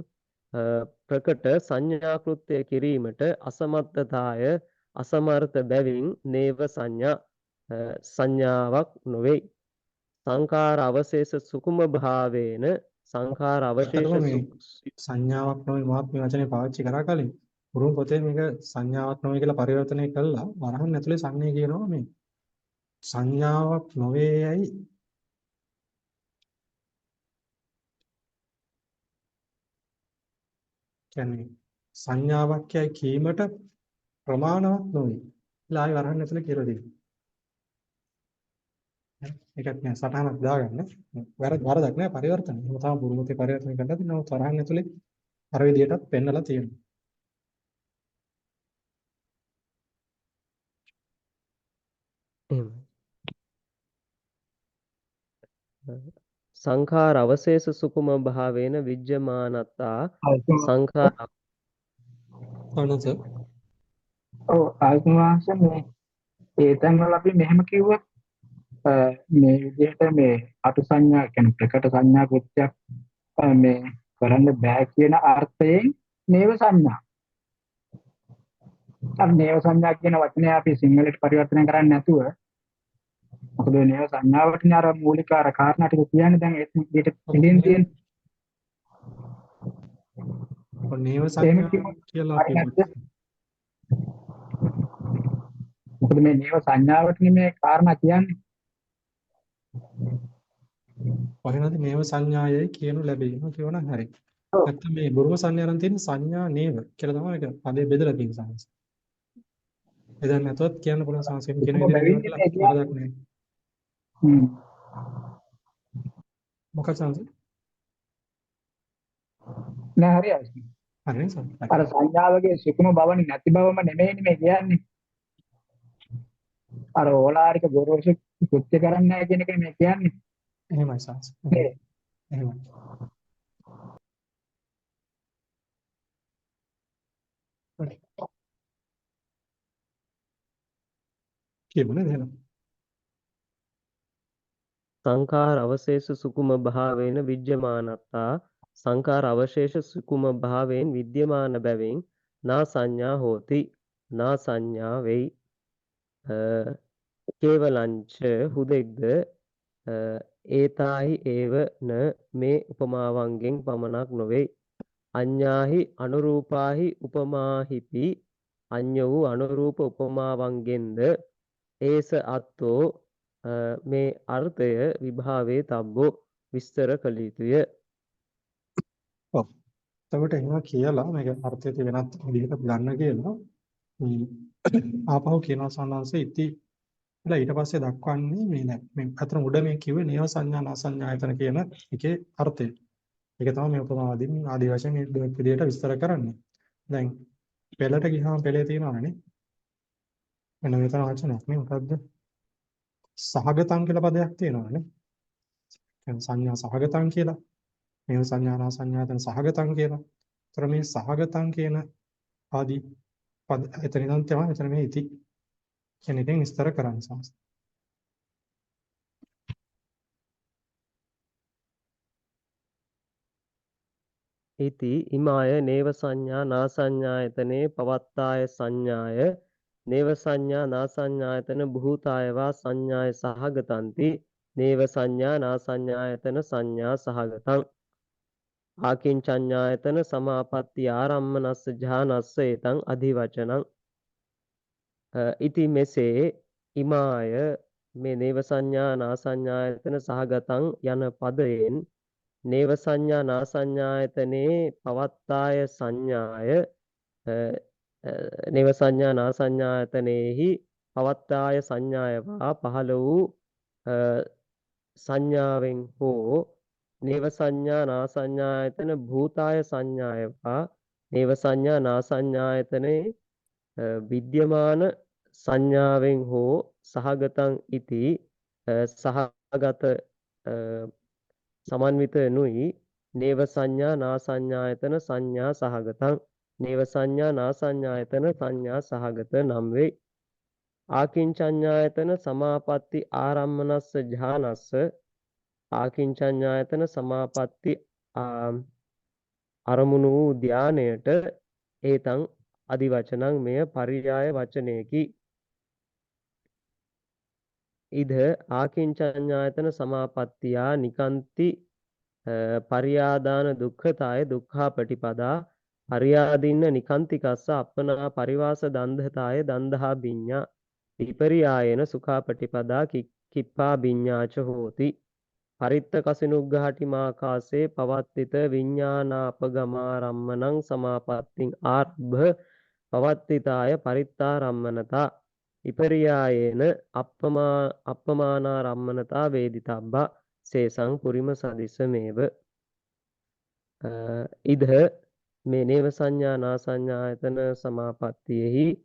ප්‍රකට සංඥා කෘත්‍ය කිරීමට අසමත්තතාය අසමර්ථ බැවින් නේව සංඥාවක් නොවේ. සංඛාර අවශේෂ සුකුම භාවේන සංඛාර අවශේෂ සංඥාවක් නොවේ මාත් මේ වචනේ පාවිච්චි කරා කලින් උරුම පොතේ මේක සංඥාවක් නොවේ කියලා පරිවර්තනය කළා වරහන් ඇතුලේ සංඥා කියනවා මේ සංඥාවක් නොවේයයි කියන්නේ සංඥාවක් යයි කීමට ප්‍රමාණවත් නොවේ. කියලා ආයි වරහන් ඇතුලේ කියලා දෙනවා. ඒකත් නෑ සටහනක් දාගන්න. වරදක් නෑ පරිවර්තන. එහෙම තමයි බුරුමතේ පරිවර්තන කරලා තියෙනවා. වරහන් ඇතුලේ අර විදියටත් පෙන්නලා තියෙනවා. එහෙමයි. සංඛාර අවශේෂ සුකුම භාවේන විජ්ජමානත්තා සංඛාර අනස ඔව් ආත්මවාංශ මේ ඒ තැන්වල අපි මෙහෙම කිව්වොත් මේ විදිහට මේ අතු සංඥා කියන්නේ ප්‍රකට සංඥා කෘත්‍යයක් මේ කරන්න බෑ කියන අර්ථයෙන් නේව සංඥා. අර නේව සංඥා කියන වචනේ අපි සිංහලට පරිවර්තනය කරන්නේ නැතුව මොකද නේව සංඥාවටනේ අර මූලික අර කාරණා ටික කියන්නේ දැන් ඒ විදිහට පිළින් තියෙන. නේව එහෙම සංඥා කිව්වොත් කියලා හරි අපි නැද්ද? මොකද මේ නේව සංඥාවටනේ මේ කාරණා කියන්නේ. වරිණාද නේව සංඥායයි කියනු ලැබීම කියවනම් හරි. ඔව්. නැත්නම් මේ බුරුම සංඥාරන් තියෙන සංඥා නේව කියලා තමයි ඒක පදේ බෙදලා තියෙන සංස්. එදන් නැතොත් කියන්න පුළුවන් සංස්කෘතික කියන කොහොම විදිහට බැවින්නේ කියලා මේ කියන්නේ? වරදක් නැහැ. හ්ම්. මොකක්ද සංස්? නෑ හරි ආයි. හරි නේද සංස්? අර සංඥාවගේ සුකුම බවනේ නැති බවම නෙමෙයිනේ මේ කියන්නේ. අර ඕලාරික ගොරෝසු කෘත්‍ය කරන්නේ නැහැ කියන එක මේ කියන්නේ. එහෙමයි සංස්. නේද? එහෙමයි. හරි. කියමු නේද එහෙනම්? සංඛාර අවශේෂ සුකුම භාවේන විජ්ජමානත්තා සංඛාර අවශේෂ සුකුම භාවයෙන් විද්‍යමාන බැවින් නා සංඥා හෝති. නා සංඥා වෙයි. කේවලංච හුදෙක්ද ඒතාහි ඒව න මේ උපමාවන්ගෙන් පමණක් නොවේ. අඤ්ඤාහි අනුරූපාහි උපමාහිපි අඤ්ඤ වූ අනුරූප උපමාවන්ගෙන්ද ඒස අත්තෝ මේ අර්ථය විභාවේ තබ්බෝ විස්තර කළ යුතුය. ඔව්. එතකොට එහෙම කියලා මේක අර්ථය වෙනත් විදිහකට ගන්න කියලා ආපහු කියනවා සම්මාංශය ඉති කියලා ඊට පස්සේ දක්වන්නේ මේ දැන් මේ අතර උඩ මේ කිව්වේ නේව සංඥා නාසඤ්ඤායතන කියන එකේ අර්ථය. ඒක තමයි මේ උපමාවදීන් ආදී වශයෙන් මේ විදිහට විස්තර කරන්නේ. දැන් පෙළට ගියාම පෙළේ තියෙනවනේ. මෙන්න මෙතන වචනයක් නේ මොකද්ද? සහගතං කියලා පදයක් තියෙනවනේ. දැන් සංඥා සහගතං කියලා. නේව සංඥා නාසඤ්ඤායතන සහගතං කියලා. ඒතර මේ සහගතං කියන ආදී පද එතන ඉඳන් තමයි මෙතන මේ ඉති කියන එකෙන් විස්තර කරන්නේ සංස්. ඉති ඉමාය නේව සංඥා නාසඤ්ඤායතනේ පවත්තාය සංඥාය නේව සංඥා නාසඤ්ඤායතන භූතායවා සංඥාය සහගතಂತಿ නේව සංඥා නාසඤ්ඤායතන සංඥා සහගතං ආකින්චඤ්ඤායතන සමාපatti ආරම්මනස්ස ජානස්ස ඒතං අධිවචනං. ඉති මෙසේ ඉමාය මේ නේව සංඥා නාසඤ්ඤායතන සහගතං යන පදයෙන් නේව සංඥා නාසඤ්ඤායතනේ පවත්තාය සංඥාය නේව සංඥා නාසඤ්ඤායතනේහි පවත්තාය සංඥායවා පහළ වූ සංඥාවෙන් හෝ නේව සංඥා නාසඤ්ඤායතන භූතාය සංඥායවා නේව සංඥා නාසඤ්ඤායතනේ විද්‍යමාන සංඥාවෙන් හෝ සහගතං ඉති සහගත සමන්විත නුයි නේව සංඥා නාසඤ්ඤායතන සංඥා සහගතං නේව සංඥා නාසඤ්ඤායතන සංඥා සහගත නම් වේ. ආකින්චඤ්ඤායතන සමාපatti ආරම්මනස්ස ජානස්ස ආකින්චඤ්ඤායතන සමාපatti අරමුණු වූ ධානයට ඒතං අදිවචනං මෙය පරියාය වචනයකි. ඉද ආකින්චඤ්ඤායතන සමාපත්තියා නිකාන්ති පරියාදාන දුක්ඛතාය දුක්ඛාපටිපදා පරියාදින්න නිකාන්තිකස්ස අප්පනා පරිවාස දන්ධතාය දන්දහා විඤ්ඤා විපරියායන සුඛාපටිපදා කිප්පා විඤ්ඤාච හෝති. පරිත්ත කසිනුග්ගහටි මාකාසේ පවත්තිත විඤ්ඤානාපගමාරම්මනං සමාපත්තිං ආරබ්භ පවත්තිතාය පරිත්තාරම්මනතා විපරියායේන අප්පමානාරම්මනතා වේදිතබ්බා සේසං පුරිම සදිසමේව. ඉද මේ නේව සංඥා නාසඤ්ඤායතන සමාපත්තියෙහි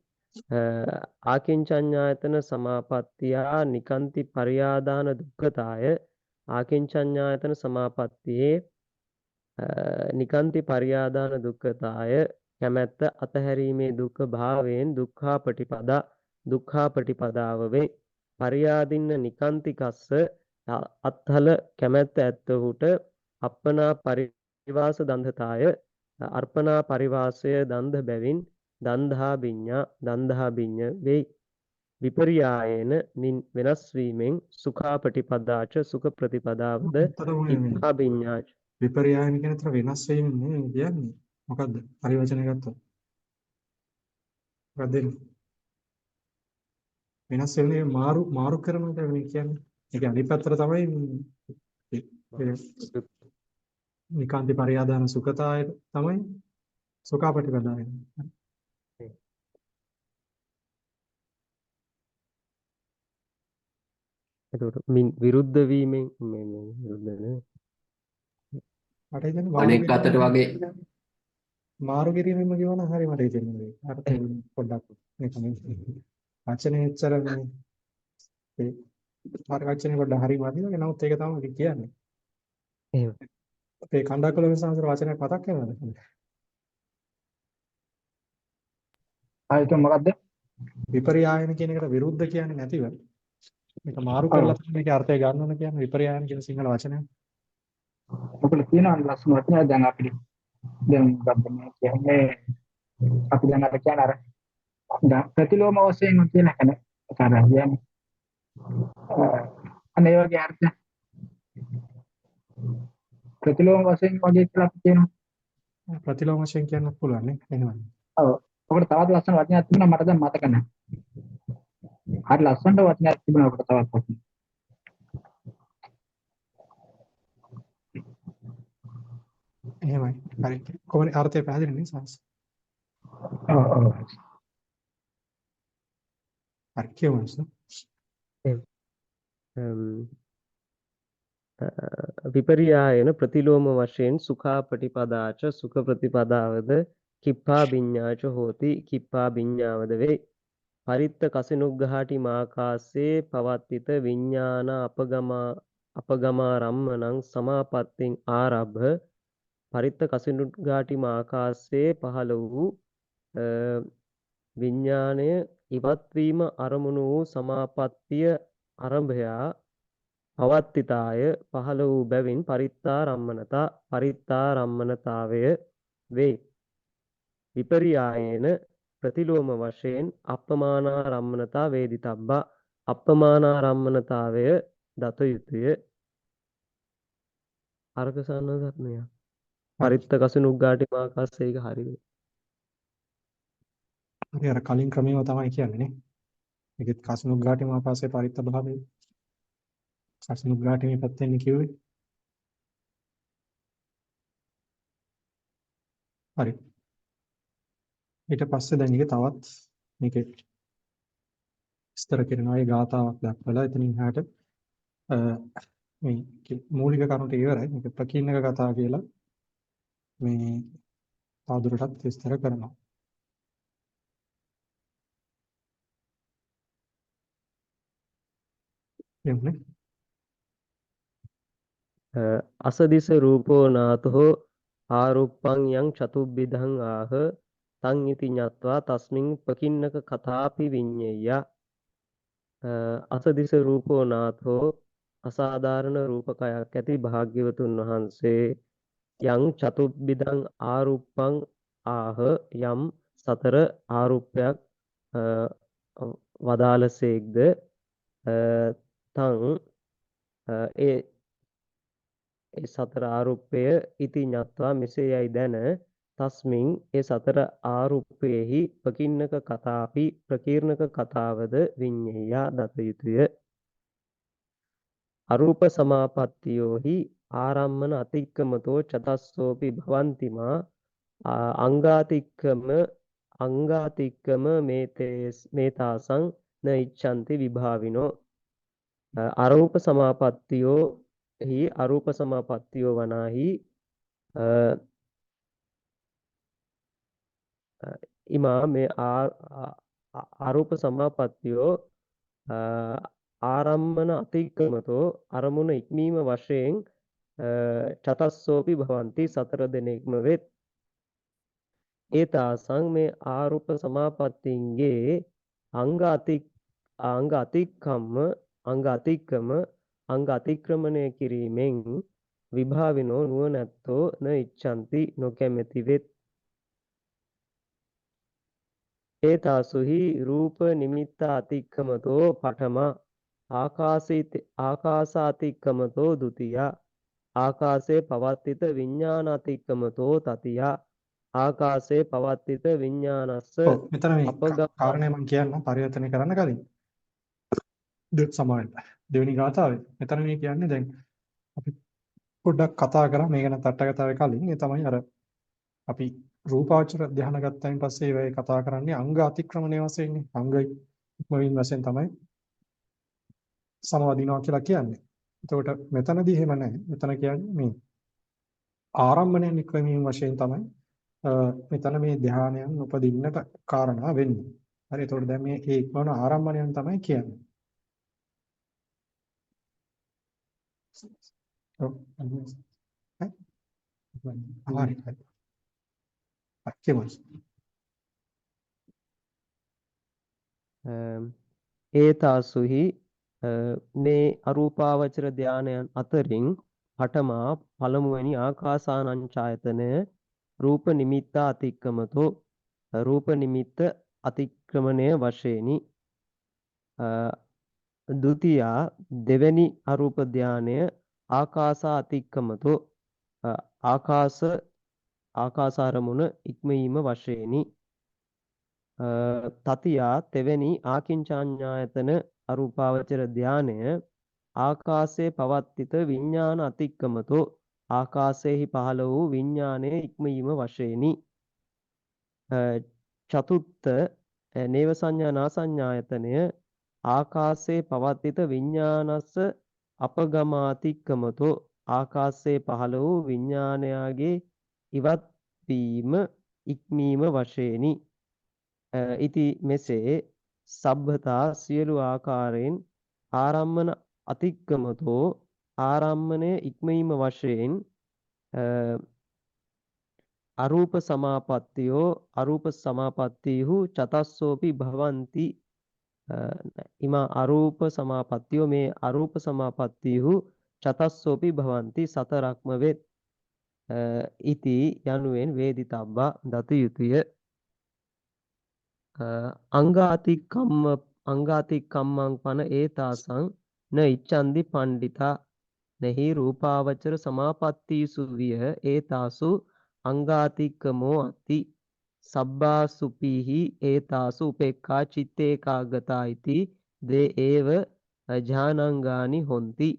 ආකින්චඤ්ඤායතන සමාපත්තියා නිකාන්ති පරියාදාන දුක්ඛතාය ආකින්චඤ්ඤායතන සමාපත්තියේ නිකාන්ති පරියාදාන දුක්ඛතාය කැමැත්ත අතහැරීමේ දුක්ඛ භාවයෙන් දුක්ඛා පටිපදාව වේ. පරියාදින්න නිකාන්තිකස්ස අත්හල කැමැත්ත ඇත්තහුට අප්පනා පරිවාස දන්ධතාය අර්පණා පරිවාසය දන්ධ බැවින් දන්ධා විඤ්ඤ වෙයි. විපර්යායන වෙනස් වීමෙන් සුඛා පටිපදාච සුඛ ප්‍රතිපදාවද ඇත්තටම මේ කිප්පා විඤ්ඤාච විපර්යායන කියන තර වෙනස් වීම නේ කියන්නේ. මොකද්ද? පරිවචනය ගත්තොත්. මොකක්ද එන්නේ? වෙනස් වෙන්නේ මාරු කරනවා මේ කියන්නේ. ඒක අනිත් පැත්තට තමයි නිකාන්ති පරියාදාන සුඛතාය තමයි සුඛාපටිපදාය. එතකොට විරුද්ධ වීමෙන් මේ විරුද්ධ නේ. මට හිතෙන්නේ අනෙක් අතට වගේ මාරු කිරීමෙන්ම කියවනම් හරි මට හිතෙන්නේ. අර්ථය පොඩ්ඩක් මේක නේ. වචනේ එච්චර මේ ඒ වචනේ පොඩ්ඩක් හරි මදි වගේ. නමුත් ඒක තමයි කියන්නේ. එහෙම. අපේ කණ්ඩායම සංසාර වචනයක් මතක් වෙනවද? ආයත මොකද්ද? විපර්යායන කියන එකට විරුද්ධ කියන්නේ නැතිව මේක මාරු කරලා තමයි මේකේ අර්ථය ගන්න ඕන කියන්නේ විපර්යායන කියන සිංහල වචනය. ඔකල තියෙනවා ලස්සන වචනයක් දැන් අපිට දැන් ගන්න කියන්නේ අපි දැන් අර කියන අර ප්‍රතිලෝම වශයෙන් කියන එක නේ කියන්නේ අනේ වගේ අර්ථ ප්‍රතිලෝම වශයෙන් වගේ කියලා අපි කියනවා. ප්‍රතිලෝම වශයෙන් කියන්නත් පුළුවන් නේ. එහෙමයි. ඔව්. ඔකට තවත් ලස්සන වචනයක් තිබුණා මට දැන් මතක නැහැ. හරි ලස්සනට වචනයක් තිබුණා ඔකට තවත් වචන. එහෙමයි. හරි. කොහොමද අර්ථය පැහැදිලි නේ සංස්? ඔව් ඔව්. හරි කියවන්ස්. විපර්යායන ප්‍රතිලෝම වශයෙන් සුඛා පටිපදාච සුඛ ප්‍රතිපදාවද කිප්පා විඤ්ඤාච හෝති කිප්පා විඤ්ඤාවද වේ. පරිත්ත කසිනුග්ගහාටි මාකාසේ පවත්තිත විඤ්ඤාණ අපගමාරම්මනං සමාපත්තින් ආරබ්ධ පරිත්ත කසිනුග්ගහාටි මාකාසේ පහළ වූ විඤ්ඤාණය ඉවත් වීම අරමුණු වූ සමාපත්තිය ආරම්භයා පවත්තිතාය පහළ වූ බැවින් පරිත්තාරම්මනතාවය වේ. විපර්යායන ප්‍රතිලෝම වශයෙන් අප්පමානාරම්මනතා වේදිතබ්බා අප්පමානාරම්මනතාවය දත යුතුය. අර්ථ සන්නසත්නය පරිත්ත කසිනුග්ගාටි මාකාසේක හරිද? හරි අර කලින් ක්‍රමයම තමයි කියන්නේ නේ. මේකෙත් කසිනුග්ගාටි මාපාසේ පරිත්ත භාවය. කසිනුග්ගාටි මේ පැත්තෙන් කිව්වේ. හරි. ඊට පස්සේ දැන් ඉතින් තවත් මේකේ විස්තර කරනවා ඒ ගාථාවක් දක්වලා එතනින් එහාට මේ මූලික කරුණු ටික ඉවරයි. මේක ප්‍රකීර්ණක කතා කියලා මේ තවදුරටත් විස්තර කරනවා. එන්නේ අසදිස රූපෝ නාතෝ ආරුප්පං යං චතුබ්බිධං ආහ තං ඉති ඤත්වා තස්මින් පකින්නක කතාපි විඤ්ඤය. අසදිස රූපෝ නාතෝ අසාධාරණ රූපකයක් ඇති භාග්‍යවතුන් වහන්සේ යං චතුබ්බිධං ආරුප්පං ආහ යම් සතර ආරුප්පයක් වදාළසේක්ද තං ඒ සතර ආරුප්පය ඉති ඤත්වා මෙසේ යයි දැන තස්මින් ඒ සතර ආරුප්පයෙහි පකින්නක කතාපි ප්‍රකීර්ණක කතාවද විඤ්ඤයා දත යුතුය. අරූප සමාපත්තියෝහි ආරම්මන අතික්කමතෝ චතස්සෝපි භවන්තිමා අංගාතික්කම මේතාසං න ඉච්ඡන්ති විභාවිනෝ. අරූප සමාපත්තියෝහි අරූප සමාපත්තියෝ වනාහි ඉමා මේ අරූප සමාපත්තියෝ ආරම්මන අතික්‍රමතෝ අරමුණ ඉක්මීම වශයෙන් චතස්සෝපි භවಂತಿ සතර දෙනෙක්ම වෙත්. ඒතාසං මේ ආරූප සමාපත්තින්ගේ අංග අතික්කම අංග අතික්‍රමණය කිරීමෙන් විභාවිනෝ නුවණැත්තෝ න ඉච්ඡanti නොකැමැති වෙත්. ඒතාසුහි රූප නිමිත්ත අතික්කමතෝ පඨම ආකාසාතික්කමතෝ ဒ ුතිය ආකාසේ පවත්තිත විඥාන අතික්කමතෝ තතිය ආකාසේ පවත්තිත විඥානස්ස ඔව් මෙතන මේ අපගම කාරණේ මම කියන්න පරිවර්තනය කරන්න කලින් සමාවෙන්න දෙවෙනි ගාථාවේ මෙතන මේ කියන්නේ දැන් අපි පොඩ්ඩක් කතා කරා මේ ගැන තට්ටකතාවේ කලින් ඒ තමයි අර අපි රූපාවචර ධ්‍යාන ගත්තයින් පස්සේ ඒ කතා කරන්නේ අංග අතික්‍රමණය වශයෙන්නේ අංග ඉක්මවීම වශයෙන් තමයි සමවදිනවා කියලා කියන්නේ. එතකොට මෙතනදී එහෙම නැහැ. මෙතන කියන්නේ මේ ආරම්භණයන් ඉක්මවීම වශයෙන් තමයි මෙතන මේ ධ්‍යානයන් උපදින්නට කාරණා වෙන්නේ. හරි. එතකොට දැන් මේ ඉක්මවන ආරම්භණයන් තමයි කියන්නේ. ඔව්. හරි. ඒතාසුහි මේ අරූපාවචර ධානයන් අතරින් පඨමා පළමුවැනි ආකාසානංචායතනය රූප නිමිත්ත අතික්‍රමතෝ රූප නිමිත්ත අතික්‍රමණය වශයෙනි. ဒ ුතියා දෙවැනි අරූප ධානය ආකාසා අතික්‍රමතෝ ආකාසාරමුණ ඉක්මීම වශයෙනි. තතියා තෙවැනි ආකින්චාඤ්ඤායතන අරූපාවචර ධානය ආකාශයේ පවත්තිත විඥාන අතික්‍රමතෝ ආකාශයේහි පහළ වූ විඥානයේ ඉක්මීම වශයෙනි. චතුත්ථ නේව සංඥා නාසඤ්ඤායතනය ආකාශයේ පවත්තිත විඥානස්ස අපගමාතික්‍රමතෝ ආකාශයේ පහළ වූ විඥානයාගේ ඉවත් වීම ඉක්මීම වශයෙනි. ඉති මෙසේ සබ්බතා සියලු ආකාරයෙන් ආරම්මන අතික්‍රමතෝ ආරම්මණය ඉක්මීම වශයෙන් අරූප සමාපත්තියෝ අරූප සමාපත්තියහු චතස්සෝපි භවಂತಿ ඉමා අරූප සමාපත්තියෝ මේ අරූප සමාපත්තියහු චතස්සෝපි භවಂತಿ සතරක්ම වෙත්. ඉති යනුවෙන් වේදිතබ්බා දත යුතුය. අංගාතික්කම්මං පන ඒතාසං න ඉච්ඡන්ති පණ්ඩිතා නහි රූපාවචර සමාපත්තීසු විය ඒතාසු අංගාතික්කමෝ අති සබ්බාසුපිහි ඒතාසු උපේක්ඛා චිත්තේකාගතා ඉති දේ ඒව ඥානංගානි හොಂತಿ.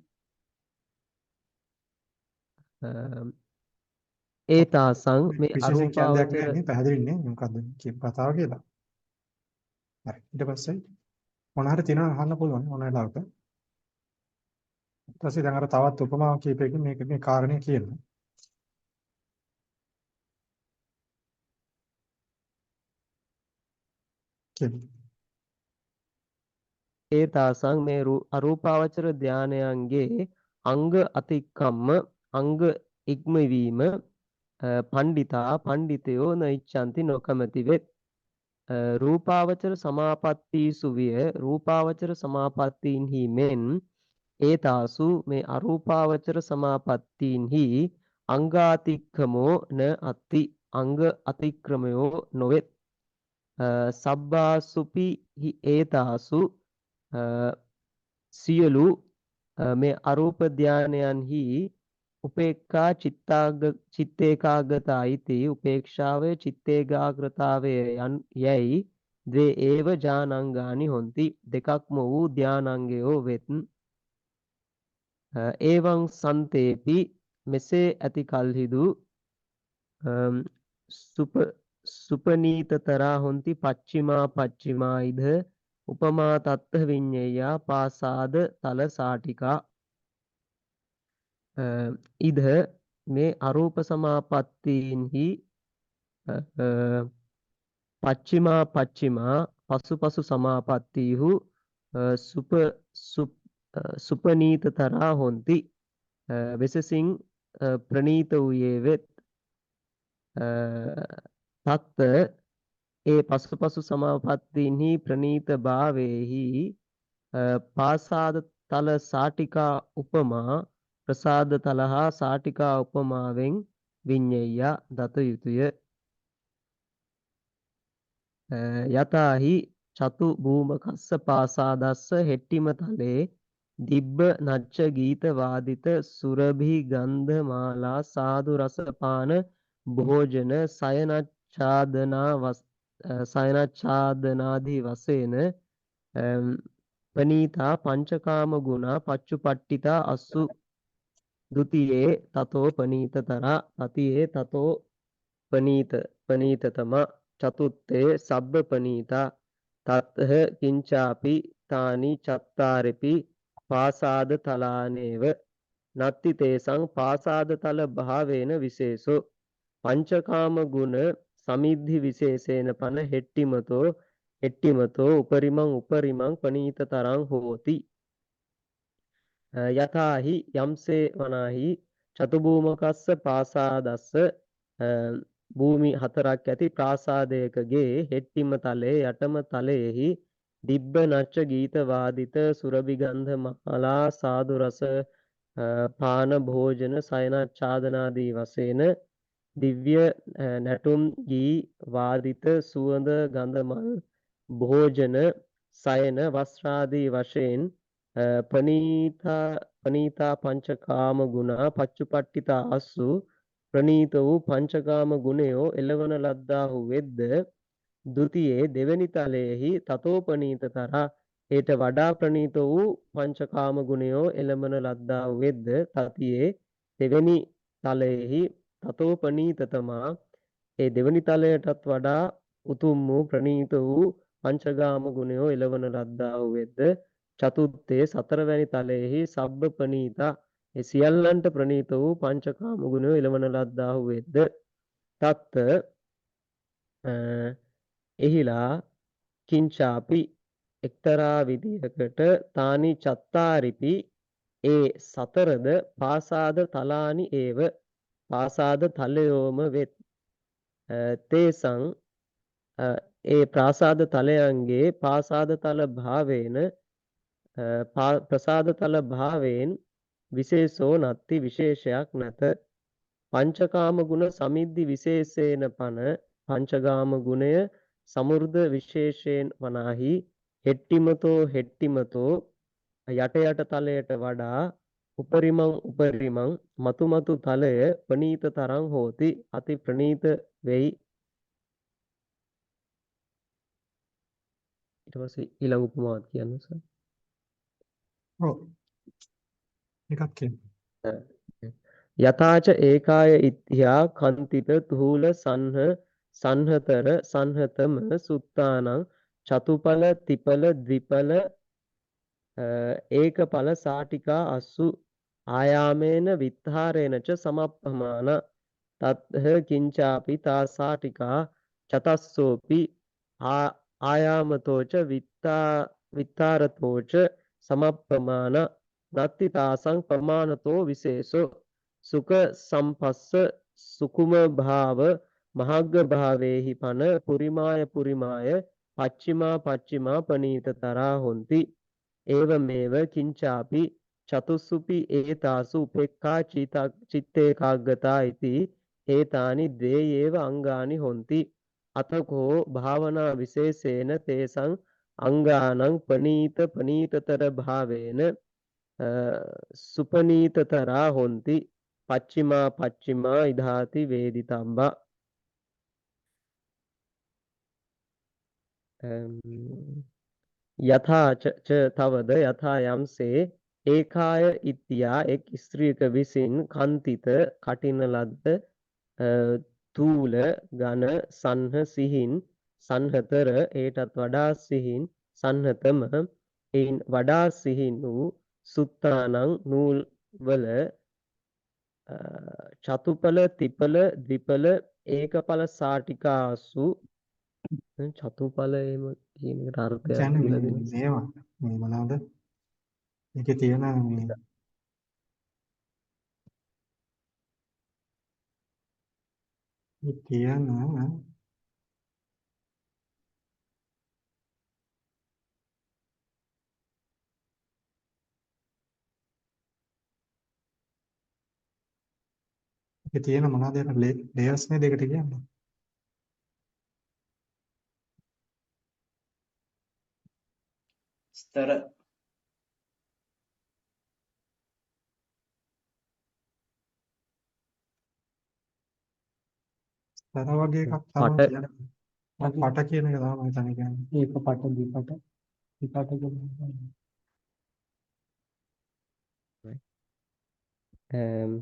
ඒතාසං මේ විශේෂයෙන් කියන්න දෙයක් නැහැ අරූපාවචර නේ පැහැදිලින්නේ මොකද්ද කියපු කතාව කියලා. හරි. ඊට පස්සේ මොන හරි තියෙනවා අහන්න පුළුවන් මොන වෙලාවක. ඊට පස්සේ දැන් අර තවත් උපමාවක් කීපයකින් මේ කාරණේ කියනවා. කියන්න. ඒතාසං මේ අරූපාවචර ධානයන්ගේ අංග අතික්කම්ම අංග ඉක්මවීම පණ්ඩිතා පණ්ඩිතයෝ නයිච්ඡanti නොකමැති වෙත්. රූපාවචර සමාපත්තීසු විය රූපාවචර සමාපත්තීන්හි මෙන් ඒතාසු මේ අරූපාවචර සමාපත්තීන්හි අංගාතික්‍රමෝ න අත්ති අංග අතික්‍රමයෝ නොවෙත්. සබ්බාසුපි ඒතාසු සියලු මේ අරූප ධානයන්හි උපේක්ඛා චිත්තේකාග්‍රතායිති උපේක්ෂාවේ චිත්තේකාග්‍රතාවේ යයි ද්වේ ඒව ඥානංගානි හොಂತಿ දෙකක්ම වූ ධානාංගයෝ වෙත්. එවං සන්තේපි මෙසේ ඇති කල්හිදු සුපනීතතරා හොಂತಿ පච්චිමා ඉද උපමා තත්ත විඤ්ඤයා පාසාද තල සාටිකා. ඉද මේ අරූප සමාපත්තීන්හි පච්චිමා පසුපසු සමාපත්තීහු සුපනීතතරා හොಂತಿ වෙසසින් ප්‍රනීත වූයේ වෙත් තත්ත ඒ පසුපසු සමාපත්තීන්හි ප්‍රනීත භාවේහි පාසාද තල සාටිකා උපමා ප්‍රසාද තලහා සාටිකා උපමාවෙන් විඤ්ඤය දත යුතුය යතාහි චතු භූමකස්ස පාසාදස්ස හෙට්ටිම තලේ දිබ්බ නච්ච ගීත වාදිත සුරභි ගන්ධ මාලා සාදු රස පාන භෝජන සයනච්ඡාදනාදී වශයෙන් පනීතා පංචකාම ගුණා පච්චුපට්ඨිතා අස්සු ဒ ුතියේ තතෝ පනීතතරා තතියේ තතෝ පනීතතම චතුත්තේ සබ්බ පනීතා තත්හ කිංචාපි තානි චත්තාරෙපි පාසාද තලානේව නත්ති තේසං පාසාද තල භාවේන විශේෂෝ පංචකාම ගුණ සමිද්ධි විශේෂේන පන හෙට්ටිමතෝ උපරිමං පනීතතරං හෝති යතාහි යම්සේ වනාහි චතුභූමකස්ස පාසාදස්ස භූමි හතරක් ඇති ප්‍රාසාදයකගේ හෙට්ටිම තලයේ යටම තලයෙහි දිබ්බ නච්ච ගීත වාදිත සුරභි ගන්ධ මාලා සාදු රස පාන භෝජන සයනච්ඡාදනාදී වශයෙන් දිව්‍ය නැටුම් ගී වාදිත සුවඳ ගඳ මල් භෝජන සයන වස්ත්‍රාදී වශයෙන් පනීතා පංචකාම ගුණා පච්චුපට්ඨිතා අස්සු ප්‍රනීත වූ පංචකාම ගුණයෝ එළවන ලද්දාහු වෙද්ද ဒ ුතියේ දෙවැනි තලයෙහි තතෝ පනීතතරා ඊට වඩා ප්‍රනීත වූ පංචකාම ගුණයෝ එළඹන ලද්දාහු වෙද්ද තතියේ දෙවැනි තලයෙහි තතෝ පනීතතමා ඒ දෙවැනි තලයටත් වඩා උතුම් වූ ප්‍රනීත වූ පංචකාම ගුණයෝ එළවන ලද්දාහු වෙද්ද චතුත්තේ සතරවැනි තලයෙහි සබ්බ පනීතා ඒ සියල්ලන්ට ප්‍රනීත වූ පංචකාම ගුණයෝ එළවන ලද්දාහු වෙද්ද තත්ත එහිලා කිංචාපි එක්තරා විදියකට තානි චත්තාරිපි ඒ සතරද පාසාද තලානි ඒව පාසාද තලයෝම වෙත් තේසං ඒ ප්‍රාසාද තලයන්ගේ පාසාද තල භාවේන ප්‍රසාද තල භාවයෙන් විශේෂෝ නත්ති විශේෂයක් නැත පංචකාම ගුණ සමිද්ධි විශේෂේන පන පංචකාම ගුණය සමෘද්ධ විශේෂයෙන් වනාහි හෙට්ටිමතෝ යට තලයට වඩා උපරිමං මතු තලය ප්‍රනීත තරං හෝති අති ප්‍රනීත වෙයි ඊට පස්සේ ඊළඟ උපමාවක් කියන්න සර් ඔව් එකක් කියන්න යතාච ඒකාය ඉත්‍යා කන්තිත තුහුල සංහතම සුත්තානං චතුපල තිපල ද්විපල ඒකපල සාටිකා අස්සු ආයාමේන විත්හාරේන ච සමප්පමාන තත්හ කිංචාපි තා සාටිකා චතස්සෝපි ආයාමතෝච විත්තාරතෝච සමප්පමාන නත්ති තාසං ප්‍රමාණතෝ විශේෂෝ සුඛ සම්පස්ස සුකුම භාව මහග්ග භාවේහි පන පුරිමාය පච්චිමා පනීතතරා හොಂತಿ ඒවමේව කිංචාපි චතුස්සුපි ඒතාසු උපේක්ඛා චිත්තේකාග්ගතා इति ඒතානි ද්වේයේව අංගානි හොಂತಿ අතකෝ භාවනා විශේෂේන තේසං අංගානං පනීතතර භාවේන සුපනීතතරා හොಂತಿ පච්චිමා ඉධාති වේදිතම්බා යථා තවද යථා යම්සේ ඒකාය ඉත්‍යා එක් ස්ත්‍රියක විසින් කන්තිත කටින ලද්ද තූල ඝන සන්හ සිහින් සන්හතර ඒටත් වඩා සිහින් සන්හතම එයින් වඩා සිහින් වූ සුත්තානං නූල් වල චතුපල තිපල ද්විපල ඒකපල සාටිකාසු චතුඵල එහෙම කියන එකට අර්ථයක් කියන්නේ දීලා දෙනවා. මේවා මේ මොනවාද? ඒකේ තියෙන මේ ඒ තියෙන ඒකේ තියෙන මොනවද යන ලේයර්ස් නේ දෙකට කියන්නේ. ස්තර තර වගේ එකක් තමයි පට කියන්නේ. මම පට කියන එක තමයි මම හිතන්නේ කියන්නේ. ඒක පට දිපට විපට කියන්නේ. අම්,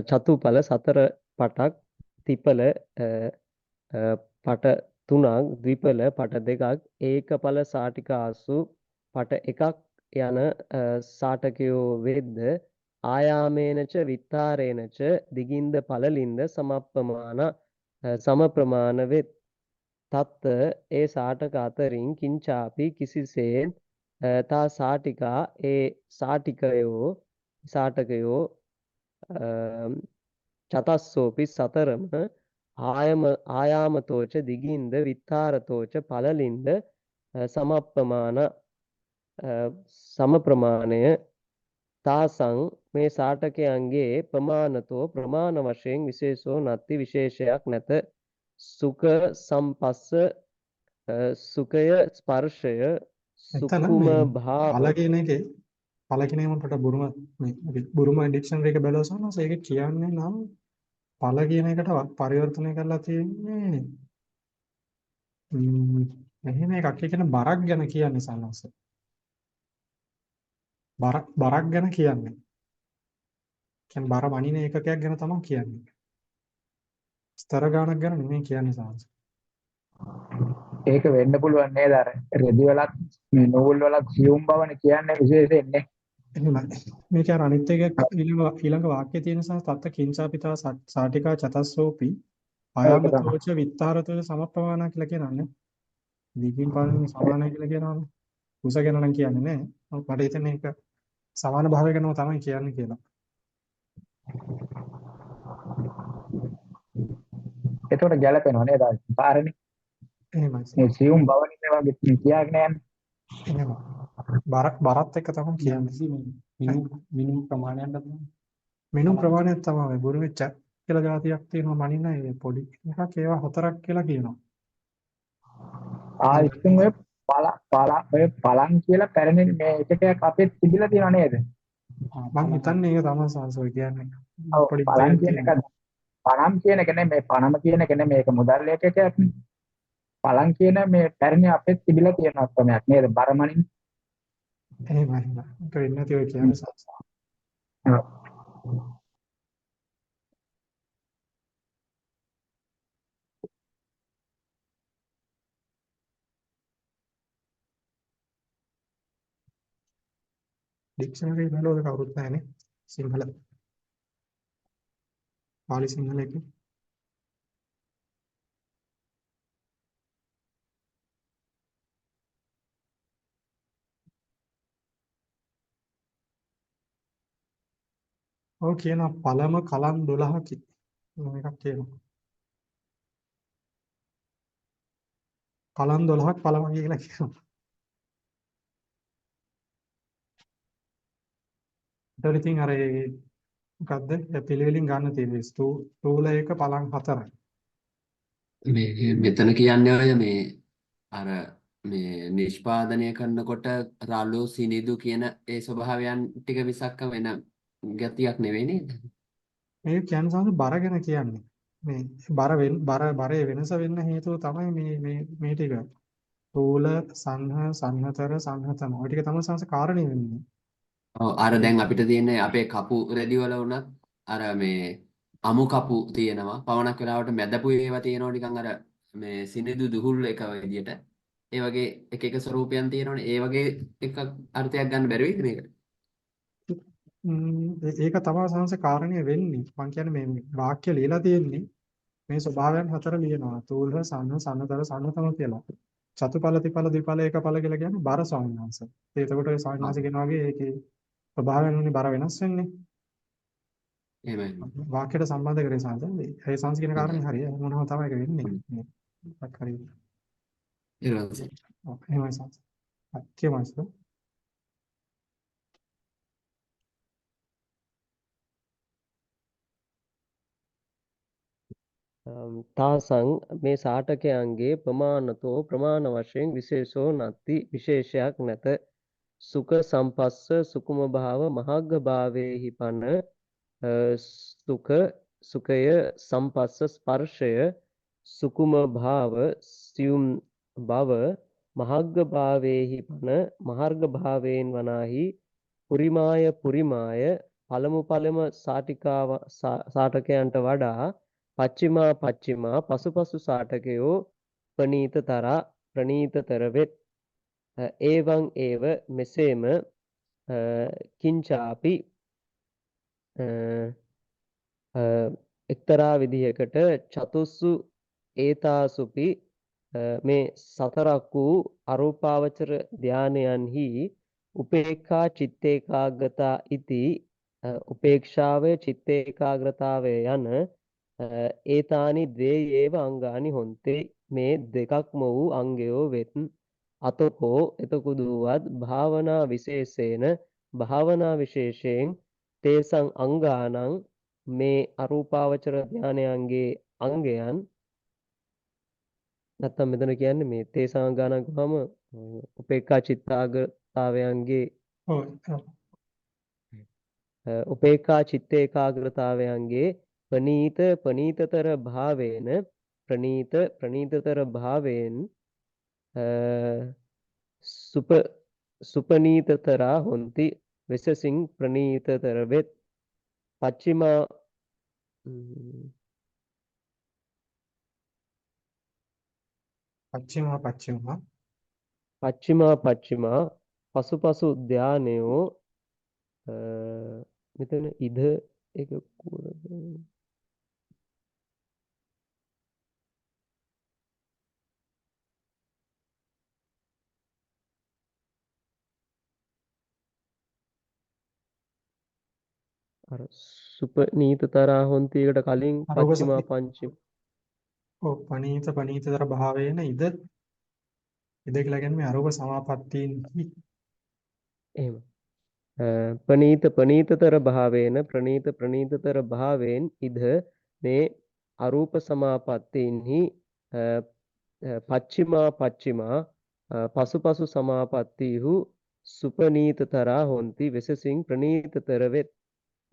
චතුඵල 4 පටක් තිපල පට 3ක් ද්විපල පට 2ක් ඒකඵල සාටිකාසු පට 1ක් යන සාටකයෝ වෙද්ද ආයාමේනච විත්තාරේනච දිගින්ද පළලින්ද සමප්‍රමාණ වෙත් තත්ත ඒ සාටක අතරින් කිංචාපි කිසිසේත් තා සාටිකා ඒ සාටකයෝ චතස්සෝපි සතරම ආයාමතෝච දිගින්ද විත්තාරතෝච පළලින්ද සමප්‍රමාණය තාසං මේ සාටකයන්ගේ ප්‍රමාණතෝ ප්‍රමාණ වශයෙන් විශේෂෝ නත්ති විශේෂයක් නැත සුඛ සම්පස්ස සුඛය ස්පර්ශය එතන සුකුම මේ භාව පළ කියන එකේ පළ කියන එක මට බුරුම මේ බුරුම ඩික්ෂනරි එක බැලුවසම ඒක කියන්නේ නම් පළ කියන එකට පරිවර්තනය කරලා තියෙන්නේ මෙහෙම එකක්. ඒ කියන්නේ බරක් ගැන කියන්නේ සන්නස. බරක් ගැන කියන්නේ. කියන්නේ බර වණින ඒකකයක් ගැන තමයි කියන්නේ. ස්තර ගානක් ගැන නෙමෙයි කියන්නේ සන්නස. ඒක වෙන්න පුළුවන් නේද අර රෙදි වලත් මේ නූල් වලත් සියුම් බවනේ කියන්නේ විශේෂයෙන් නේ. එහෙමයි. මේක අර අනිත් එක ඊළඟ වාක්‍යයේ තියෙන තත්ත කිංචාපිතා සාටිකා චතස්සෝපි ඒක තමයි. ආයාමතෝච විත්තාරතෝච සමප්‍රමාණ කියලා කියනවානේ. දීපින් පාලනේ සමානයි කියලා කියනවානේ. උස ගැන නම් කියන්නේ නැහැ. මට හිතෙන්නේ ඒක සමාන භාවය ගැනම තමයි කියන්නේ කියලා. ඒතකොට ගැළපෙනව නේද? පාරනේ එහෙමයි. මේ සියුම් බවනේ වගේ කියාගෙන යන්නේ. එහෙමයි. බරත් එක්ක තමයි කියන්නේ. මිනිමම් ප්‍රමාණයක් තමයි. මිනිමම් ප්‍රමාණයක් තමයි. බුරු වෙච්ච කියලා જાතියක් තියෙනවා මනින්න ඒ පොඩි එකක් ඒවා හතරක් කියලා කියනවා. ඉතින් ඔය ඔය පලං කියලා පැරණි මේ එකකයක් අපේ තිබිලා තියෙනව නේද? මම හිතන්නේ ඒක තමයි සංසෝය කියන්නේ. ඔව් පොඩි පලං දෙයක් කියන එක තියෙනවා. පණම් කියන එක නෙමෙයි පණම කියන එක නෙමෙයි මේක මුදල් ඒකකයක් නේ. පලං කියන මේ පැරණි අපේ තිබිලා තියෙන අක්‍රමයක් නේද? බරමණින්. එහෙමයි. ඒක වෙන්නේ නැති ඔය කියන්නේ සංසෝය. ඔව්. ඩික්ෂනරි බලවල කවුරුත් නැහැනේ. සිංහල පාලි සිංහල එකේ. ඔව් කියනවා පළම කලම් 12කි. මේකක් කියනවා. කලම් 12ක් පළමගේ කියලා කියනවා. ඒතර ඉතින් අර මොකද්ද? පිළිවෙලින් ගන්න තියෙන්නේ. ස්ථූල එක පළම් 4යි. මේ මෙතන කියන්නේ ඔය මේ අර මේ නිෂ්පාදනය කරනකොට රළු සිනිදු කියන ඒ ස්වභාවයන් ටික මිසක්ක වෙන ගතියක් නෙවෙයි නේද? මේක කියන්නේ සමහර බර ගැන කියන්නේ. මේ බරේ වෙනස වෙන්න හේතුව තමයි මේ ටික. ස්ථූල සංහතර සංහතම. ඔය ටික තමයි සංස කාරණේ වෙන්නේ. ඔව් අර දැන් අපිට තියෙන්නේ අපේ කපු රෙදි වල වුණත් අර මේ අමු කපු තියෙනවා. පවණක් වෙලාවට මැදපු ඒවා තියෙනවා නිකන් අර මේ සිනිදු දුහුල් එක විදියට. ඒ වගේ එක එක ස්වරූපයන් තියෙනවනේ. ඒ වගේ එකක් අර්ථයක් ගන්න බැරි වෙයිද මේකට? ඒක තමයි සංස කාරණේ වෙන්නේ. මම කියන්නේ මේ වාක්‍ය ලියලා තියෙන්නේ මේ ස්වභාවයන් හතර ලියනවා. තූල, සන්න, සන්නතර, සන්නතම කියලා. චතුපල, ත්‍රිපල, ද්විපල, ඒකපල කියලා කියන්නේ බර ස්වාමීන් වහන්සේ. එතකොට ඒ ස්වාමීන් වහන්සේ කියනවා වගේ ඒකේ ස්වභාවයන් වලින් බර වෙනස් වෙන්නේ. එහෙමයි. වාක්‍යයට සම්බන්ධ කරේ සාන්ත. ඒ සංස් කියන හොඳයි. කාරණේ හරිය. මොනවා තමයි ඒක වෙන්නේ. හරි. ඊළඟට ඔව් එහෙමයි සංස්. කියමස්ද? තාසං මේ සාටකයන්ගේ ප්‍රමාණතෝ ප්‍රමාණ වශයෙන් විශේෂෝ නැති විශේෂයක් නැත. සුඛ සම්පස්ස සුකුම භාව මහග්ග භාවේහි පන සුඛ සුඛය සම්පස්ස ස්පර්ශය සුකුම භාව සියුම් බව මහග්ග භාවේහි පන මහර්ග භාවයෙන් වනාහි පුරිමාය පුරිමාය පළමු සාටකයන්ට වඩා පච්චිමා පසුපසු සාටකයෝ ප්‍රනීතතර වෙත්. ඒවං ඒව මෙසේම කිංචාපි එක්තරා විදිහකට චතුස්සු ඒතාසුපි මේ සතරක් වූ අරූපාවචර ධානයන්හි උපේක්ඛා චිත්තේකාග්‍රතා ඉති උපේක්ෂාවේ චිත්තේකාග්‍රතාවය යන ඒතානි ද්වේයේව අංගානි හොන්තේ මේ දෙකක්ම වූ අංගයෝ වෙත්. අතකෝ එතකුදුවත් භාවනා විශේෂයෙන් තේසං අංගානං මේ අරූපාවචර ධානයන්ගේ අංගයන් නැත්තම් මෙතන කියන්නේ මේ තේසං අංගානං ගාම උපේක්ඛා චිත්තාගතාවයන්ගේ ඔව්. උපේක්ඛා චිත්ත ඒකාග්‍රතාවයන්ගේ ප්‍රනීතතර භාවයෙන් සුපනීතතරා හොಂತಿ වෙසසින් ප්‍රනීතතර වෙත්. පච්චිමා පච්චිමා පසුපසු ධානයෝ මෙතන ඉද එක අර සුපනීතතරා හොಂತಿ එකට කලින් අරූප පච්චිමා පංචම ඔව් පනීතතර භාවයෙන් ඉද කියලා කියන්නේ මේ අරූප සමාපත්තීන්හි එහෙම ප්‍රනීතතර භාවයෙන් ඉද මේ අරූප සමාපත්තීන්හි පච්චිමා පසුපසු සමාපත්තීහු සුපනීතතරා හොಂತಿ වෙසසින් ප්‍රනීතතර වෙත්.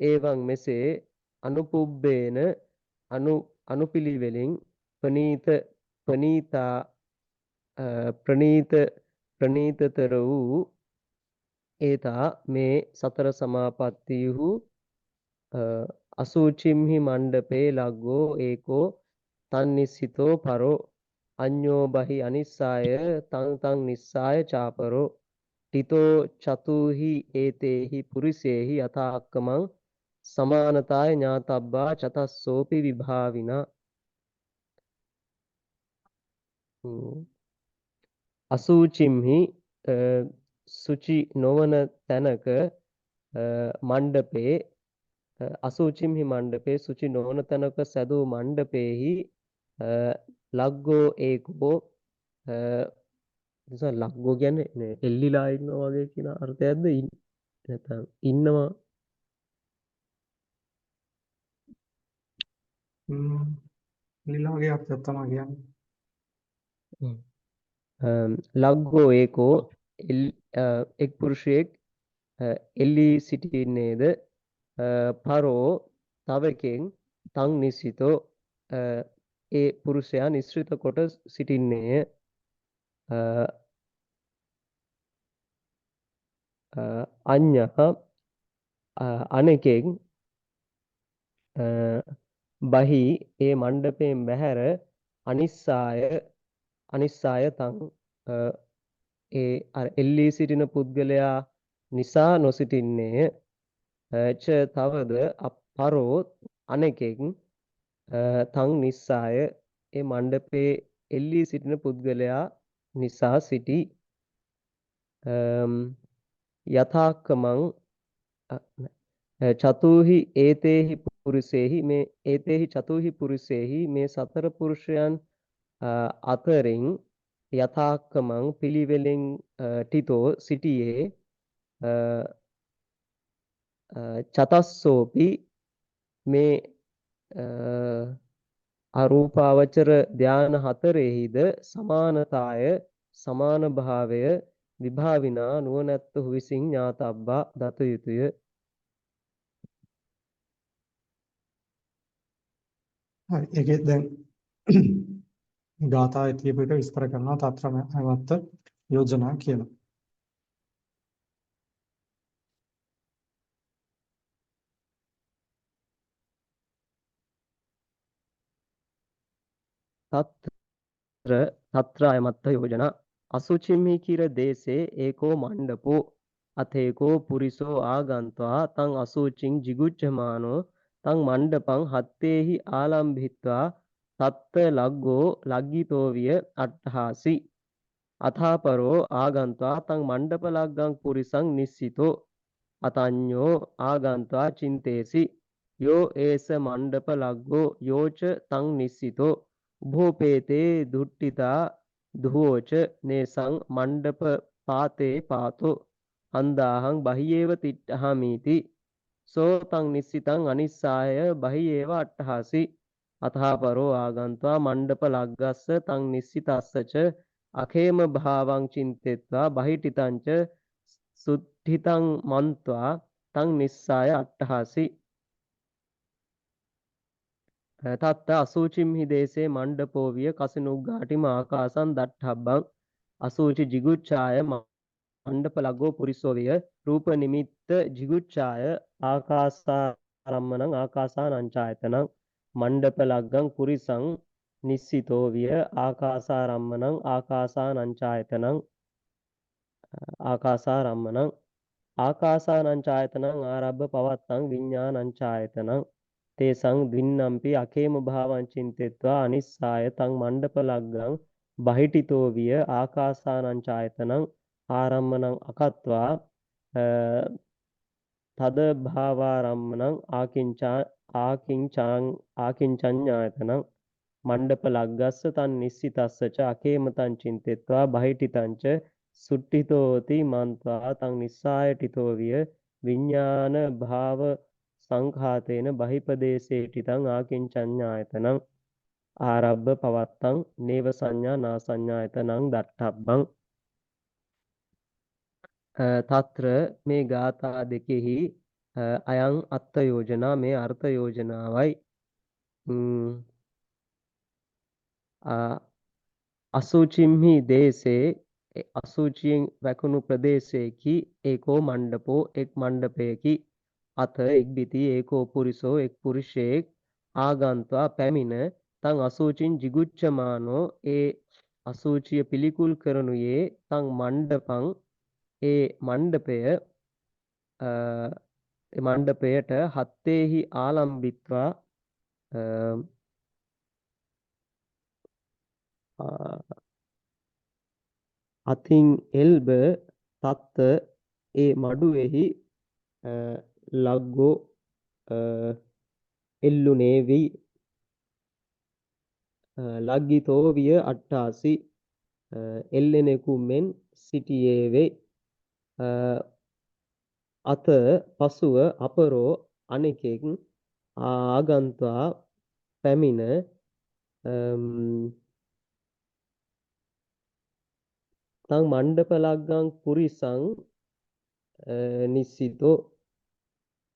ඒවං මෙසේ අනුපුබ්බේන අනුපිළිවෙලින් ප්‍රනීතතර වූ ඒතා මේ සතර සමාපත්තීහු අසූචිම්හි මණ්ඩපේ ලග්ගෝ ඒකෝ තන්නිස්සිතෝ පරෝ අඤ්ඤෝ බහි අනිස්සාය තං නිස්සාය චාපරෝ තිතෝ චතුහි ඒතේහි පුරිසේහි යථාක්කමං සමානතාය ඥාතබ්බා චතස්සෝපි විභාවිනා. අසූචිම්හි සුචි නොවන තැනක මණ්ඩපේ අසූචිම්හි මණ්ඩපේ සුචි නොවන තැනක සැදූ මණ්ඩපේහි ලග්ගෝ ඒකෝ නිසා ලග්ගෝ කියන්නේ එල්ලිලා ඉන්නවා වගේ කියන අර්ථයක්ද නැත්නම් ඉන්නවා ලිලා වගේ අර්ථයක් තමයි කියන්නේ. ලග්ගෝ ඒකෝ එක් පුරුෂයෙක් එල්ලී සිටින්නේද පරෝ තවකෙන් තං නිසිතෝ ඒ පුරුෂයා නිස්ෘත කොට සිටින්නේය. අඤ්ඤහ අනෙකෙන් බහි ඒ මණ්ඩපයෙන් බැහැර අනිස්සාය තං ඒ එල්ලී සිටින පුද්ගලයා නිසා නොසිටින්නේය. ච තවද පරෝ අනෙකෙන් තං නිස්සාය ඒ මණ්ඩපේ එල්ලී සිටින පුද්ගලයා නිසා සිටි යථාක්කමං චතුහි ඒතේහි පුරුෂේහි මේ ඒතේහි චතුහි පුරුෂේහි මේ සතර පුරුෂයන් අතරින් යථාක්කමං පිළිවෙලින් ටිතෝ සිටියේ චතස්සෝපි මේ අරූපාවචර ධාන හතරෙහිද සමානතාය සමාන භාවය විභාවිනා නුවණැත්තහු විසින් ඥාතබ්බා දත යුතුය. හරි ඒකේ දැන් ගාථාවේ තියපු එක විස්තර කරනවා තත්‍රමත්ත යෝජනා කියලා. තත්‍රායමත්ත යෝජනා අසුචිම්හි කිර දේසේ ඒකෝ මණ්ඩපෝ අතේකෝ පුරිසෝ ආගන්त्वा තං අසුචින් jigucchamaano තං මණ්ඩපං හත්තේහි ආලම්භිත්වා තත්ත ලග්ගෝ ලග්ගිතෝවිය අට්ඨාසි අථාපරෝ ආගන්त्वा තං මණ්ඩප ලග්ගං පුරිසං නිස්සිතෝ අතඤ්ඤෝ ආගන්त्वा චින්තේසි යෝ ඒස මණ්ඩප ලග්ගෝ යෝච තං නිස්සිතෝ උභෝපේතේ දුට්ටිතා දුහෝච නේසං මණ්ඩප පාතේ පාතෝ හන්දාහං බහියේව තිට්ඨහමීති සෝ තං නිස්සිතං අනිස්සාය බහියේව අට්ඨහසි අතහපරෝ ආගන්त्वा මණ්ඩප ලග්ගස්ස තං නිස්සිතස්සච අඛේම භාවං චින්තෙත්වා බහිටිතං ච සුද්ධිතං මන්त्वा තං නිස්සාය අට්ඨහසි තත්ත අසූචිම්හි දේසේ මණ්ඩපෝ විය කසිනුග්ගාටිම ආකාසං දට්ඨබ්බං අසූචි jigucchාය මණ්ඩප ලග්ගෝ පුරිසෝ විය රූප නිමිත්ත jigucchාය ආකාසාරම්මනං ආකාසානංචායතනං මණ්ඩප ලග්ගං පුරිසං නිස්සිතෝ විය ආකාසාරම්මනං ආකාසානංචායතනං ආකාසාරම්මනං ආකාසානංචායතනං ආරබ්බ පවත්තං විඤ්ඤාණංචායතනං තේසං ද්වින්නම්පි අකේම භාවං චින්තෙත්වා අනිස්සාය තං මණ්ඩප ලග්ගං බහිටිතෝ විය ආකාසානංචායතනං ආරම්මනං අකත්වා තද භාවාරම්මනං ආකින්චඤ්ඤායතනං මණ්ඩප ලග්ගස්ස තන් නිස්සිතස්ස ච අකේමතං චින්තෙත්වා බහිටිතං ච සුට්ඨිතෝති මන්त्वा තං නිස්සාය ටිතෝ විය විඥාන භාව සංඛාතේන බහිපදේශේටිතං ආකින්චඤ්ඤායතනං ආරබ්බ පවත්තං නේව සංඥා නා සංඥායතනං දට්ඨබ්බං තත්‍ර මේ ගාථා දෙකෙහි අයං අත්ථ යෝජනා මේ අර්ථ යෝජනාවයි අසුචිම්හි දේසේ අසුචියෙන් වැකුණු ප්‍රදේශයේකි ඒකෝ මණ්ඩපෝ එක් මණ්ඩපයකි අත එක් බිති ඒකෝ පුරිසෝ එක් පුරුෂයෙක් ආගන්त्वा පැමිණ තං අසුචින් jigucchamaano ඒ අසුචිය පිළිකුල් කරනුයේ තං මණ්ඩපං ඒ මණ්ඩපයට හත්තේහි ආලම්බිත්වා අතින් එල්බ තත්ත ඒ මඩුවෙහි ලග්ගෝ එල්ලුනේ වී ලග්ගිතෝ විය අට්ඨාසි එල්ලෙනෙකු මෙන් සිටියේ වේ අත පසුව අපරෝ අනෙකෙක් ආගන්त्वा පැමිණ තං මණ්ඩප ලග්ගං පුරිසං නිස්සිතෝ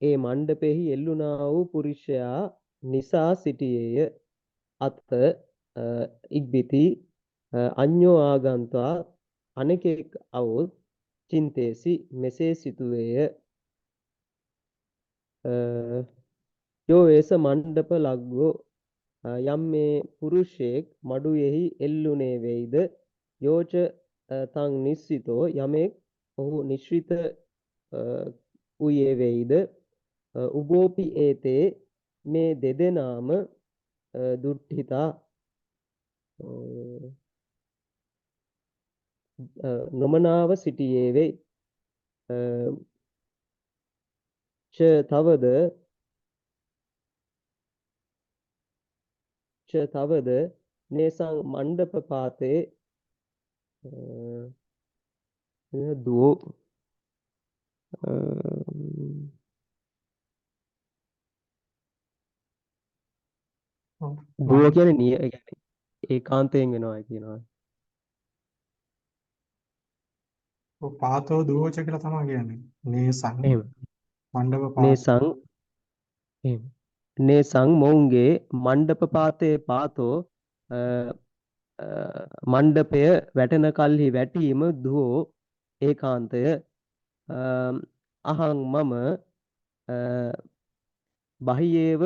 ඒ මණ්ඩපෙහි එල්ලුනා වූ පුරුෂයා නිසා සිටියේය අත ඉක්බිති අඤ්ඤෝ ආගන්त्वा අනෙකෙක් අවුත් චින්තේසි මෙසේ සිතුවේය යෝ ඒස මණ්ඩප ලග්ගෝ යම් මේ පුරුෂයෙක් මඩුයෙහි එල්ලුනේ වෙයිද යෝච තං නිස්සිතෝ යමෙක් ඔහු නිශ්චිත වූයේ වෙයිද උභෝපි ඒතේ මේ දෙදෙනාම දුට්ඨිතා නොමනාව සිටියේ වෙයි. ච තවද නේසං මණ්ඩප පාතේ දුවෝ දුව කියන්නේ නිය ඒ කියන්නේ ඒකාන්තයෙන් වෙනවා කියනවා. පාතෝ දුවෝච කියලා තමයි කියන්නේ. නේසං එහෙම. මණ්ඩප පාත. නේසං එහෙම. නේසං මොවුන්ගේ මණ්ඩප පාතේ පාතෝ මණ්ඩපය වැටෙන කල්හි වැටීම දුවෝ ඒකාන්තය. අහං මම බහියේව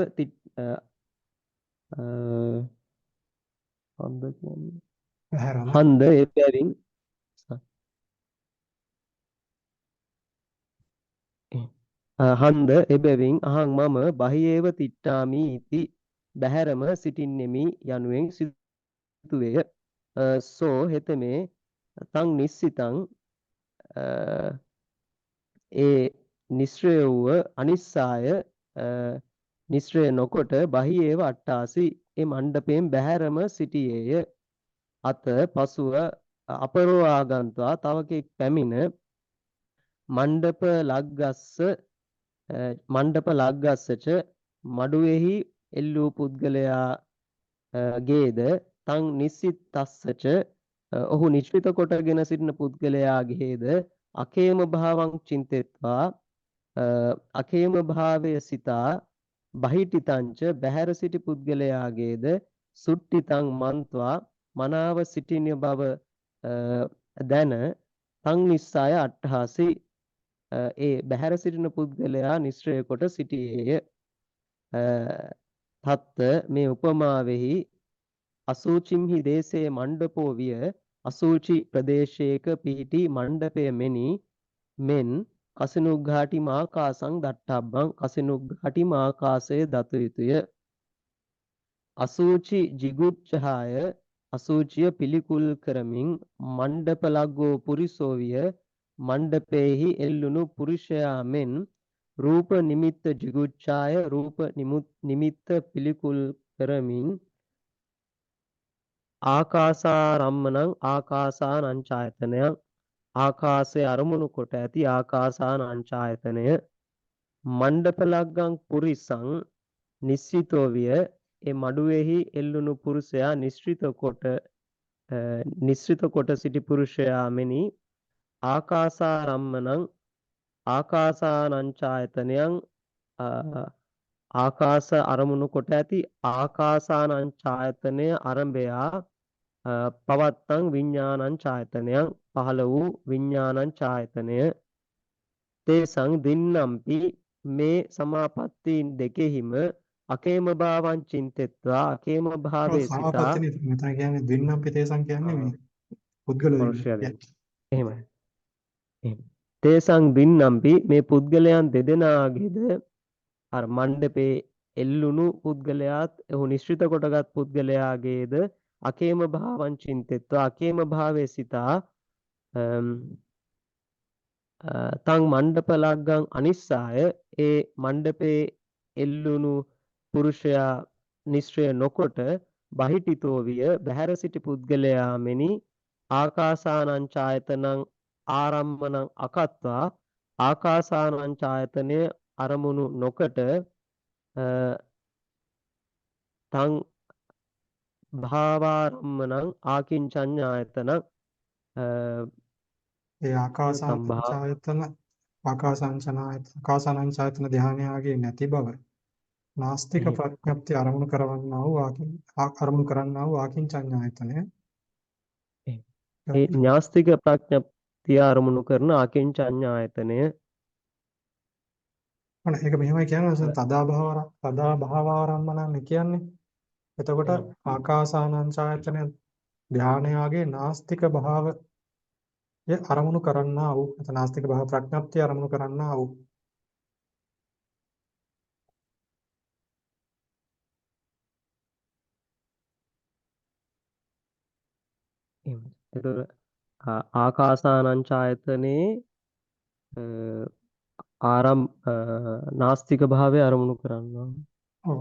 හන්ද කියන්නේ පැහැරම. හන්ද එබැවින් හන්ද එබැවින් අහං මම බහියේව තිට්ඨාමි ඉති බහැරම සිටින්නෙමි යනුවෙන් සිතුවේය. සෝ හෙතමේ තං නිස්සිතං ඒ නිශ්‍රය වූ අනිස්සාය නිශ්‍රය නොකොට බහියේව අට්ඨාසි ඒ මණ්ඩපයෙන් බැහැරම සිටියේය. අත පසුව අපරෝ ආගන්තුවා තව කෙනෙක් පැමිණ මණ්ඩප ලග්ගස්සච මඩුවේහි එල්ලූ පුද්ගලයා ගේද තං නිස්සිතස්සච ඔහු නිශ්චිත කොටගෙන සිටින පුද්ගලයාගේද අකේම භාවං චින්තෙත්වා අකේම භාවය සිතා බහිටිතංච බහැර සිටි පුද්ගලයාගේද සුට්ටිතං මන්ත්වා මනාව සිටින බව දැන තං නිස්සාය අට්ඨාසි ඒ බහැර සිටින පුද්ගලයා නිශ්චය කොට සිටියේය. තත්ත මේ උපමාවෙහි අසූචිම්හි දේශයේ මණ්ඩපෝ විය අසූචි ප්‍රදේශයක පිහිටි මණ්ඩපය මෙන් කසිනුග්ඝාටි මාකාසං දට්ඨබ්බං කසිනුග්ඝාටි මාකාසය දත යුතුය. අසූචි jigucchහාය අසූචිය පිළිකුල් කරමින් මණ්ඩප ලග්ගෝ පුරිසෝ විය මණ්ඩපේහි එල්ලුණු පුරුෂයා මෙන් රූප නිමිත්ත jigucchාය රූප නිමිත්ත පිළිකුල් කරමින් ආකාසාරම්මනං ආකාසානංචායතනයං ආකාශය අරමුණු කොට ඇති ආකාසානංචායතනය මණ්ඩප ලග්ගං පුරිසං නිශ්චිතෝ විය ඒ මඩුවේහි එල්ලුණු පුරුෂයා නිශ්චිත කොට සිටි පුරුෂයා මෙනි ආකාසාරම්මනං ආකාසානංචායතනයං ආකාශ අරමුණු කොට ඇති ආකාසානංචායතනය අරඹයා පවත්තං විඥානංචායතනයං පහළ වූ විඥානංචායතනය තේසං දින්නම්පි මේ සමාපත්තීන් දෙකෙහිම අකේම භාවං චින්තෙත්වා අකේම භාවයේ සිතා සමාපත්තිනේ මෙතන කියන්නේ දින්නම් පිටේසං කියන්නේ මේ පුද්ගලයෝ මනුෂ්‍යයන් එහෙමයි. එහෙම. තේසං දින්නම්පි මේ පුද්ගලයන් දෙදෙනාගේද අර මණ්ඩපේ එල්ලුණු පුද්ගලයාත් ඔහු නිශ්චිත කොටගත් පුද්ගලයාගේද අකේම භාවං චින්තෙත්වා අකේම භාවයේ සිතා තං මණ්ඩප ලග්ගං අනිස්සාය ඒ මණ්ඩපේ එල්ලුණු පුරුෂයා නිශ්චය නොකොට බහිටිතෝ විය බහැර සිටි පුද්ගලයා මෙනි ආකාසානංචායතනං ආරම්මනං අකත්වා ආකාසානංචායතනය අරමුණු නොකොට තං භාවාරම්මනං ආකින්චඤ්ඤායතනං ඒ ආකාසානංචායතන ධානයගේ නැති බව නාස්තික ප්‍රඥප්ති අරමුණු කරවන්නා වූ අරමුණු කරන්නා වූ ආකින්චඤ්ඤායතනය ඒ ඥාස්තික ප්‍රඥප්තිය අරමුණු කරන ආකින්චඤ්ඤායතනය අන්න ඒක මෙහෙමයි කියන්නේ තදා භාවාරම්මනන්නේ කියන්නේ එතකොට ආකාසානංචායතන ධානයගේ නාස්තික භාවය අරමුණු කරන්නා වූ නාස්තික භාව ප්‍රඥප්තිය අරමුණු කරන්නා වූ එතකොට ආකාසානංචායතනේ ආරම් නාස්තික භාවය අරමුණු කරනවා. ඔව්.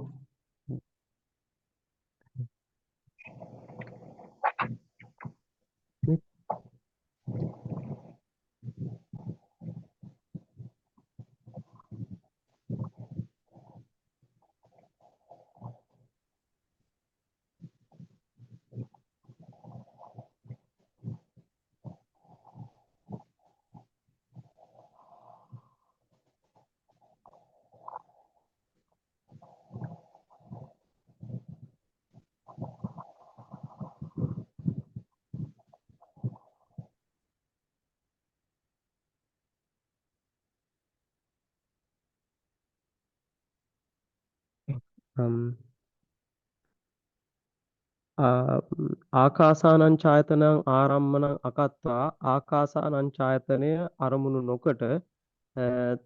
ආකාසානංචායතනං ආරම්මණං අකත්වා ආකාසානංචායතනය අරමුණු නොකොට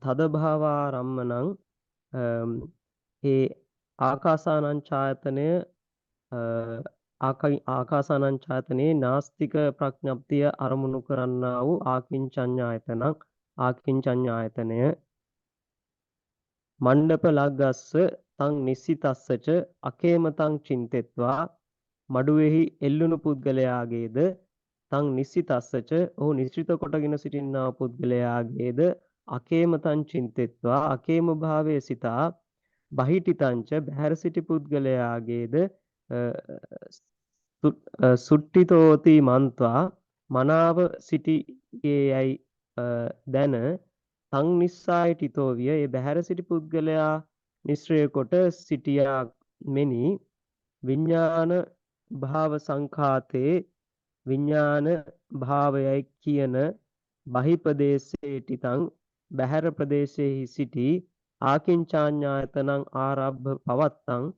තද භාවාරම්මණං ඒ ආකාසානංචායතනය ආකාසානංචායතනයේ නාස්තික ප්‍රඥප්තිය අරමුණු කරන්නා වූ ආකින්චඤ්ඤායතනං ආකින්චඤ්ඤායතනය මණ්ඩප ලග්ගස්ස තං නිස්සිතස්සච අකේමතං චින්තෙත්වා මඩුවේහි එල්ලුණු පුද්ගලයාගේද තං නිස්සිතස්සච ඔහු නිශ්චිත කොටගෙන සිටින්නා පුද්ගලයාගේද අකේමතං චින්තෙත්වා අකේම භාවයේ සිතා බහිටිතංච බහැර සිටි පුද්ගලයාගේද සුට්ටිතෝති මන්ත්වා මනාව සිටියේයයි දැන තං නිස්සායිටිතෝ විය ඒ බහැර සිටි පුද්ගලයා නිශ්‍රය කොට සිටියා මෙනි විඥාන භාව සංඛාතේ විඥාන භාවයයි කියන බහිපදේශේටිතං බහැර ප්‍රදේශෙහි සිටි ආකින්චඤ්ඤායතනං ආරබ්බ පවත්තං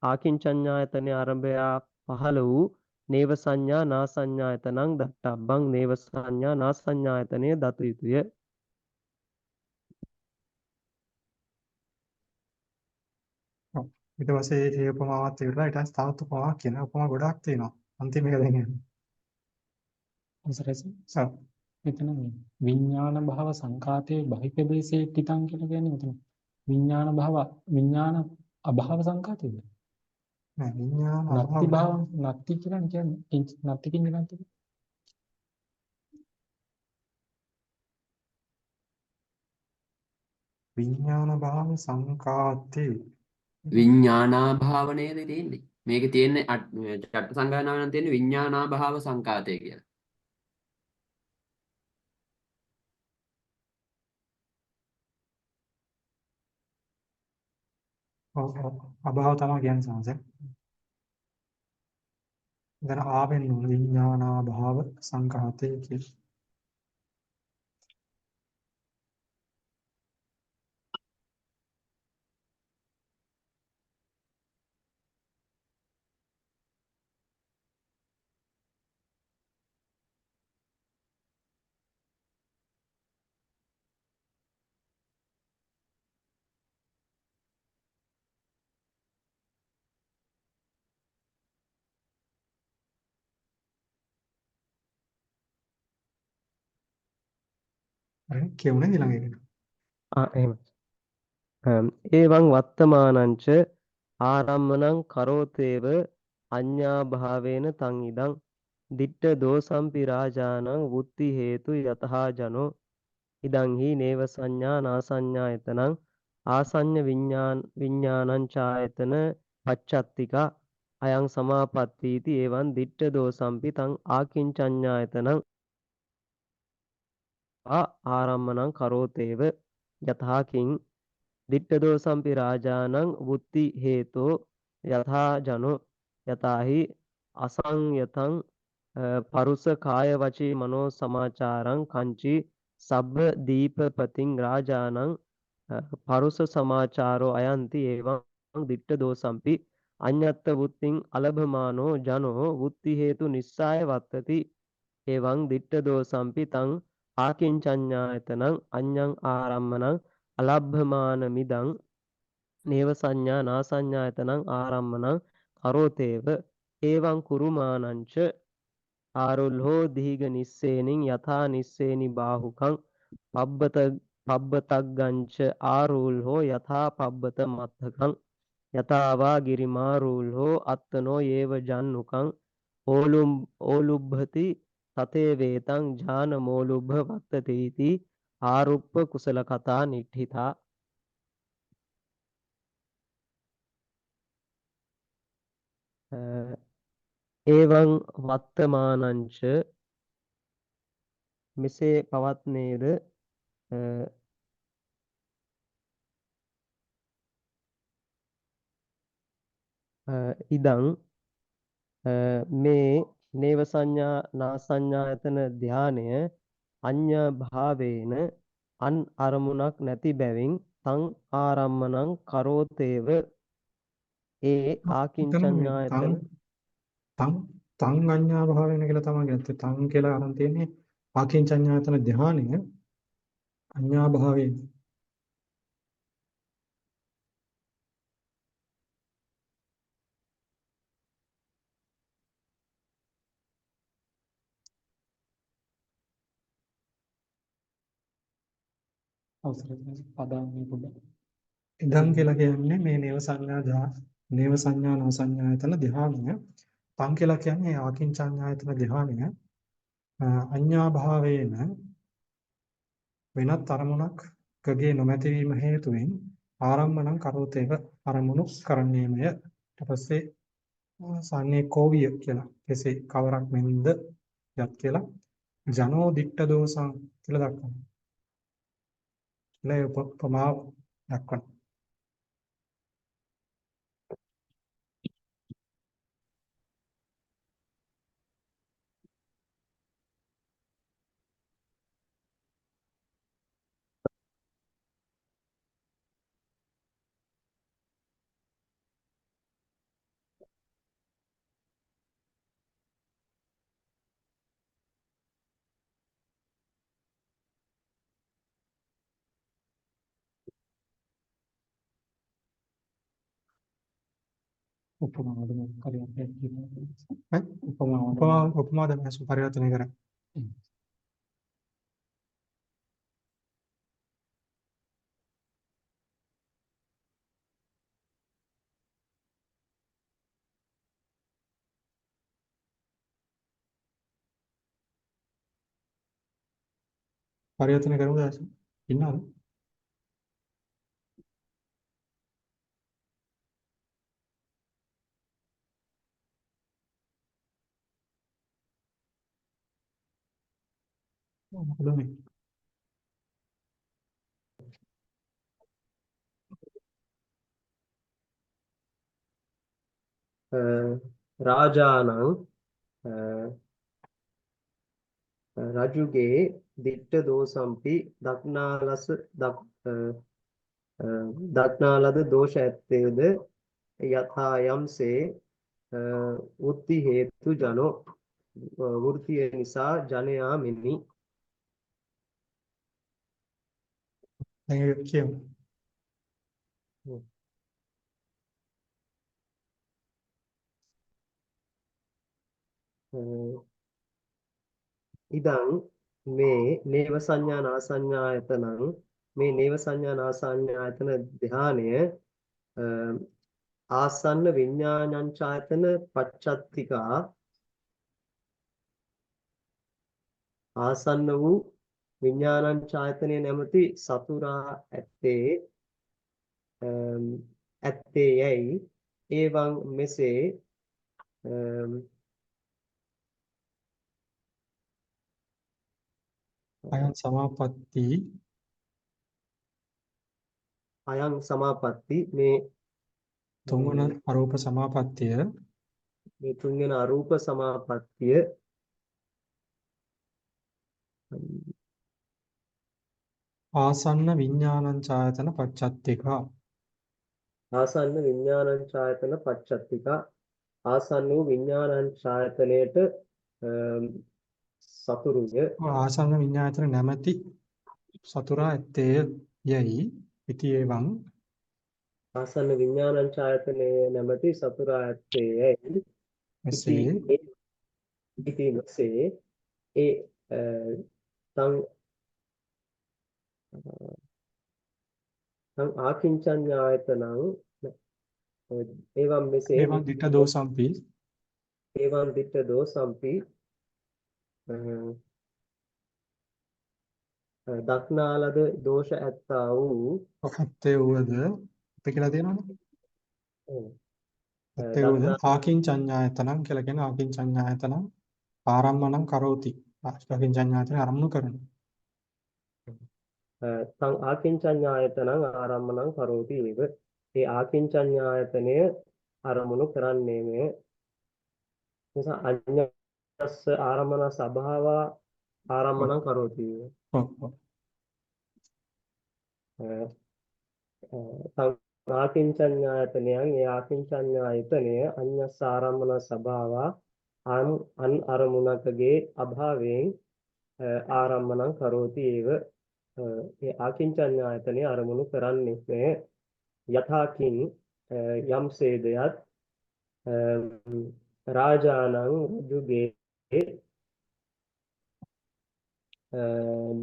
ආකින්චඤ්ඤායතන ආරම්භයා පහළ වූ නේව සංඥා නා සංඥායතනං දත්තබ්බං නේව සංඥා නා සංඥායතනය දත යුතුය. ඔව්. ඊට පස්සේ ඒ උපමාවත් ඉවරලා ඊට පස්සේ තවත් උපමාවක් කියන උපමා ගොඩාක් තියෙනවා. අන්තිම එක දැන් එන්නේ. අවසරයි සර්. මෙතන මේ විඥාන භව සංඛාතේ බහිපදේශේ තිතං කියලා කියන්නේ මෙතන විඥාන භව විඥාන අභාව සංඛාතේද නෑ විඥාන නත්ති අභාව භව නත්ති කියලා කියන්නේ නත්ති කියන්නේ නැත්ති විඥාන භාව සංකාතේ විඥානාභාව නේද තියෙන්නේ. මේකේ තියෙන්නේ චට්ට සංගායනාව නම් තියෙන්නේ විඥානාභාව සංකාතය කියලා. ඔව් ඔව් අභාව තමයි කියන්නේ සංසය. දැන් ආවෙන් විඥානා භාව සංකාතේ කියලා. හරි කියුනේ ඊළඟ එකට. එහෙම. ඒවං වත්තමානංච ආරම්මණං කරෝතේව අඤ්ඤා භාවේන තං ඉදං දිට්ඨ දෝසම්පි රාජානං වුත්ති හේතු යතහා ජනෝ ඉදං හි නේව සංඥා නාසඤ්ඤායතනං ආසඤ්ඤ විඥානං චායතන පච්චත්තිකා අයං සමාපත්තීති එවං දිට්ඨ දෝසම්පි තං ආකින්චඤ්ඤායතනං ආරම්මණං කරෝතේව යතහා කිං දිට්ඨ දෝසම්පි රාජානං වුත්ති හේතෝ යථා ජනෝ යතාහි අසංයතං පරුස කාය වචී මනෝ සමාචාරං කංචි සබ්බ දීපපතින් රාජානං පරුස සමාචාරෝ අයන්ති එවං දිට්ඨ දෝසම්පි අඤ්ඤත්ත වුත්තිං අලභමානෝ ජනෝ වුත්ති හේතු නිස්සාය වත්තති එවං දිට්ඨ දෝසම්පි තං ආකින්චඤ්ඤායතනං අඤ්ඤං ආරම්මණං අලබ්භමාන මිදං නේව සංඥා නාසඤ්ඤායතනං ආරම්මණං කරෝතේව එවං කුරුමානංච ආරුල්හෝ දීඝ නිස්සේනින් යථා නිස්සේනි බාහුකං පබ්බතග්ගංච ආරුල්හෝ යථා පබ්බත මත්තකං යථාවා ගිරිමාරුල්හෝ අත්තනෝ යේව ජන්නුකං ඕලුබ්භති තතේ වේතං ඥානමෝලුබ්භ වත්තතේති ආරුප්ප කුසල කතා නිට්ඨිතා. ඒවං වත්තමානංච මෙසේ පවත්නේද ඉදං මේ නේව සංඥා නාසඤ්ඤායතන ධානය අඤ්ඤ භාවේන අන් අරමුණක් නැති බැවින් තං ආරම්මණං කරෝතේව ඒ එතන මේ ආකින්චඤ්ඤායතන තං අඤ්ඤා භාවේන කියලා තමයි ගත්තේ. තං කියලා අරන් තියෙන්නේ ආකින්චඤ්ඤායතන ධානය අඤ්ඤා භාවේන. අවසරයි පදාන්නේ පොඩ්ඩක්. ඉදං කියලා කියන්නේ මේ නේව සංඥා නාසඤ්ඤායතන ධානය. තං කියලා කියන්නේ ආකින්චඤ්ඤායතන ධානය. අඤ්ඤා භාවේන වෙනත් අරමුණක්ගේ නොමැතිවීම හේතුවෙන් ආරම්මණං කරෝතේව අරමුණු කරන්නේමය. ඊට පස්සේ සන්නේ කෝවිය කියලා කෙසේ කවරක් මෙන්ද යත් කියලා ජනෝ දිට්ඨ දෝසං කියලා දක්වනවා. කියලා උපමාව දක්වනවා. උපමාවද මොකක් හරි අපිට කියනවා. ඈ? උපමාද පරිවර්තනය කරන්නේ. පරිවර්තනය කරමුද? ඉන්නවද? මොකද මේ? රාජානං රජුගේ දිට්ඨ දෝසම්පි දක්නාලද දෝෂ ඇත්තේද යථා යම්සේ වෘත්ති හේතු ජනෝ වෘත්තිය නිසා ජනයා මෙනි. දැන් ඒක කියමු. ඉදං මේ නේව සංඥා නාසඤ්ඤායතනං මේ නේව සංඥා නාසඤ්ඤායතන ධානය ආසන්න විඥානංචායතන පච්චත්තිකා ආසන්න වූ විඥානංචායතනය නැමැති සතුරා ඇත්තේ යයි එවං මෙසේ අයං සමාපatti මේ තුන්වන අරූප සමාපත්තිය මේ තුන්වෙනි අරූප සමාපත්තිය ආසන්න විඥානං ඡායතන පච්චත්තිකා ආසන්න විඥානංචායතන පච්චත්තිකා ආසන්න වූ විඥානංචායතනයට සතුරුය. ආසන්න විඥායතන නැමැති සතුරා ඇත්තේ යයි ඉති එවං ආසන්න විඥානංචායතනයේ නැමැති සතුරා ඇත්තේ යයි මෙසේ ඉතින්සේ ඒ තං තං ආකින්චඤ්ඤායතනං එවම් මෙසේ එවං දිට්ඨ දෝසම්පි එවං දිට්ඨ දෝසම්පි දක්නාලද දෝෂ ඇත්තා වූ අත්තේ වූද අපි කියලා තියෙනවනේ. අත්තේ වූද දක්නා ආකින්චඤ්ඤායතනං කියලා කියන ආකින්චඤ්ඤායතනං ආරම්මණං කරෝති. ආකින්චඤ්ඤායතන ආරම්භ කරනවා. තං ආකින්චඤ්ඤායතනං ආරම්මණං කරෝති ඒව ඒ ආකින්චඤ්ඤායතනය අරමුණු කරන්නේමය නිසා අඤ්ඤස්ස ආරම්මන සභාව ආරම්මණං කරෝති ඔව් ඔව්. තං ආකින්චඤ්ඤායතනයන් ඒ ආකින්චඤ්ඤායතනය අඤ්ඤස්ස ආරම්මන සභාව අන් අරමුණකගේ අභාවයෙන් ආරම්මණං කරෝති ඒව ඒ ආකින්චඤ්ඤායතනය අරමුණු කරන්නේ යථාකින් යම්සේදයත් රාජානං රජුගේ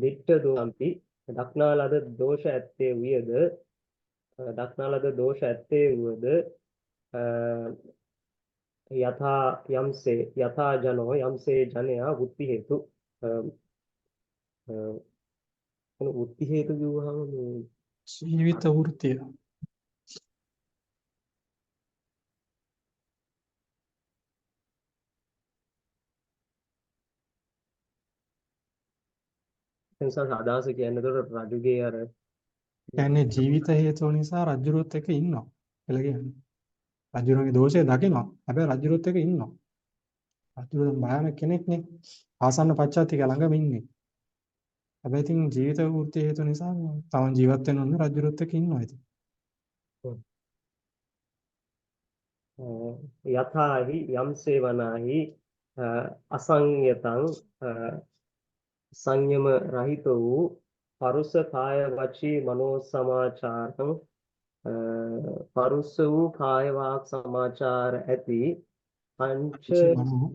දිට්ඨ දෝම්පි දක්නාලද දෝෂ ඇත්තේ වියද දක්නාලද දෝෂ ඇත්තේ වූද යථා යම්සේ යථා ජනෝ යම්සේ ජනයා වුත්ති හේතු වුත්ති හේතු කිව්වහම මේ ජීවිත වෘත්තිය. නිසා අදහස කියන්නේ ඒතකොට රජුගේ අර කියන්නේ ජීවිත හේතුව නිසා රජුරුවත් එක්ක ඉන්නවා කියලා කියන්නේ. රජුරුවන්ගේ දෝෂය දකිනවා. හැබැයි රජුරුවත් එක්ක ඉන්නවා. රජුරුවන් භයානක කෙනෙක්නේ. ආසන්න පශ්චාත්තික ළඟම ඉන්නේ. හැබැයි ඉතින් ජීවිත වෘත්ති හේතු නිසා තවන් ජීවත් වෙන ඕනේ රජුරුවත් එක්ක ඉන්නවා ඉතින්. යථාහි යම්සේ වනාහි අසංයතං සංයම රහිත වූ පරුස කාය වචී මනෝ සමාචාරං පරුස වූ කාය වාක් සමාචාර ඇති පංච මනෝ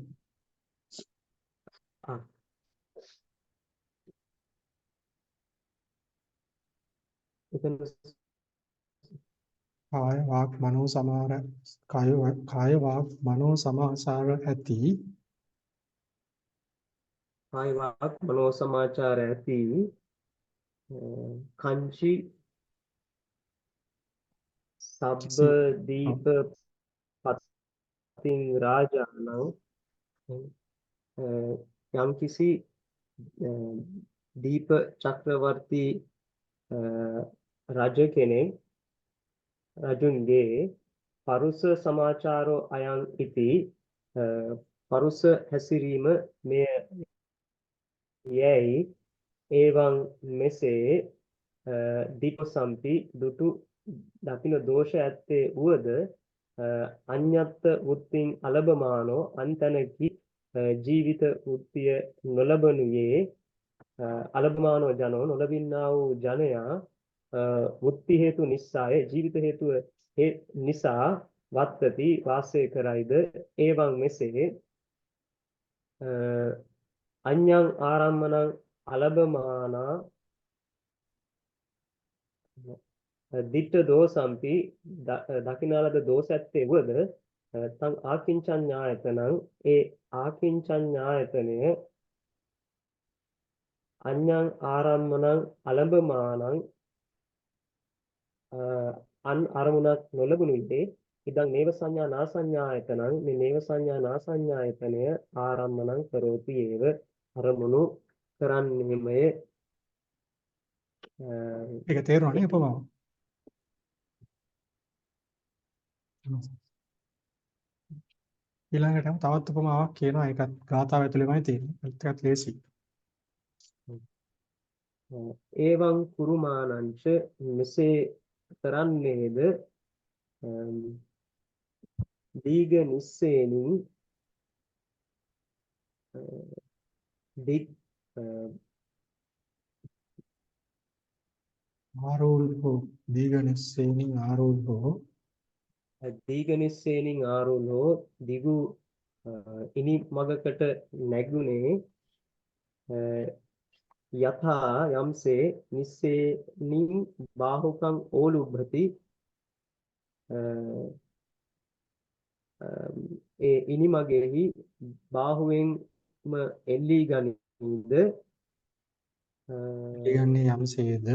එතන කාය වාක් මනෝ සමාර කාය වාක් මනෝ සමාසාර ඇති කාය වාක් මනෝ සමාචාර ඇති කංචි සබ්බ දීප පතින් රාජානං යම්කිසි දීප චක්‍රවර්ති රජ කෙනෙක් රජුන්ගේ පරුස සමාචාරෝ අයං ඉති පරුස හැසිරීම මෙය යැයි එවං මෙසේ දීපසම්පි දුටු දකින දෝෂ ඇත්තේ වුවද අඤ්ඤත්ත වුත්තිං අලබමානෝ අන්තනකි ජීවිත වෘත්තිය නොලබනුයේ අලබමානෝ ජනෝ නොලබින්නා වූ ජනයා වෘත්ති හේතු නිසාය ජීවිත හේතුව නිසා වත්තති වාසය කරයිද එවං මෙසේ අඤ්ඤං ආරම්මණං අලබමානා දිට්ඨ දෝසම්පි දකිනාලද දෝෂ ඇත්තේ වද තං ආකින්චඤ්ඤායතනං ඒ ආකින්චඤ්ඤායතනය අඤ්ඤං ආරම්මණං අලබමානං අන් අරමුණක් නොලබුණු විටේ ඉදං නේව සංඥා නාසඤ්ඤායතනං මේ නේව සංඥා නාසඤ්ඤායතනය ආරම්මණං කරෝති ඒව අරමුණු කරන්නේමය ඒක තේරුණානේ උපමාව. ඊළඟට තවත් උපමාවක් කියනවා ඒකත් ගාථාව ඇතුළේමයි තියෙන්නේ. ඒකත් ලේසි. ඒවං කුරුමානංච මෙසේ කරන්නේද දීඝ නිස්සේනින් දික් ආරෝල්හෝ දීඝනිස්සේනින් ආරෝල්හෝ දීඝ නිස්සේනින් ආරෝහෝ දිගු ඉනි මගකට නැගුණේ යථා යම්සේ නිස්සේනින් බාහුකං ඕලුබ්භති ඒ ඉනි මගෙහි බාහුවෙන්ම එල්ලී ගනිද පිළිගන්නේ යම්සේද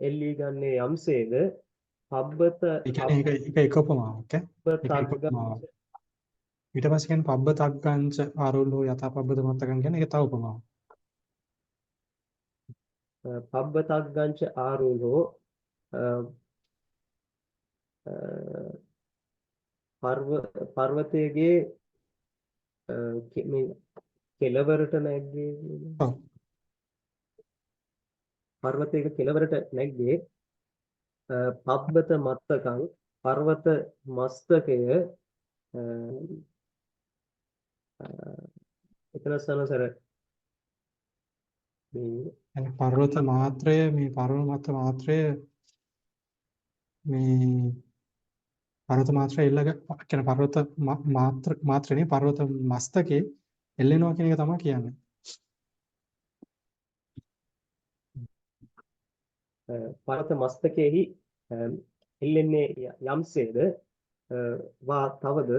එල්ලී ගන්නේ යම්සේද පබ්බත ඒ කියන්නේ ඒක එක උපමාවක් ඈ. ඒක එක උපමාවක්. ඊට පස්සේ කියන්නේ පබ්බතග්ගංච ආරෝලෝ යථාපබ්බත මත්තකම් කියන්නේ ඒක තව උපමාවක්. පබ්බතග්ගංච ආරෝහෝ පර්වතයේ මේ කෙළවරට නැග්ගේ ඔව්. පර්වතයක කෙළවරට නැග්ගේ පබ්බත මත්තකං පර්වත මස්තකය එතන සනසර මේ يعني පර්වත මාත්‍රය මේ පර්වත මත මාත්‍රය මේ පර්වත මාත්‍රය එල්ලග කියන පර්වත මාත්‍රනේ පර්වත මස්තකේ එල්ලෙනවා කියන එක තමයි කියන්නේ. පර්වත මස්තකයේහි එල්ලෙන්නේ යම්සේද වා තවද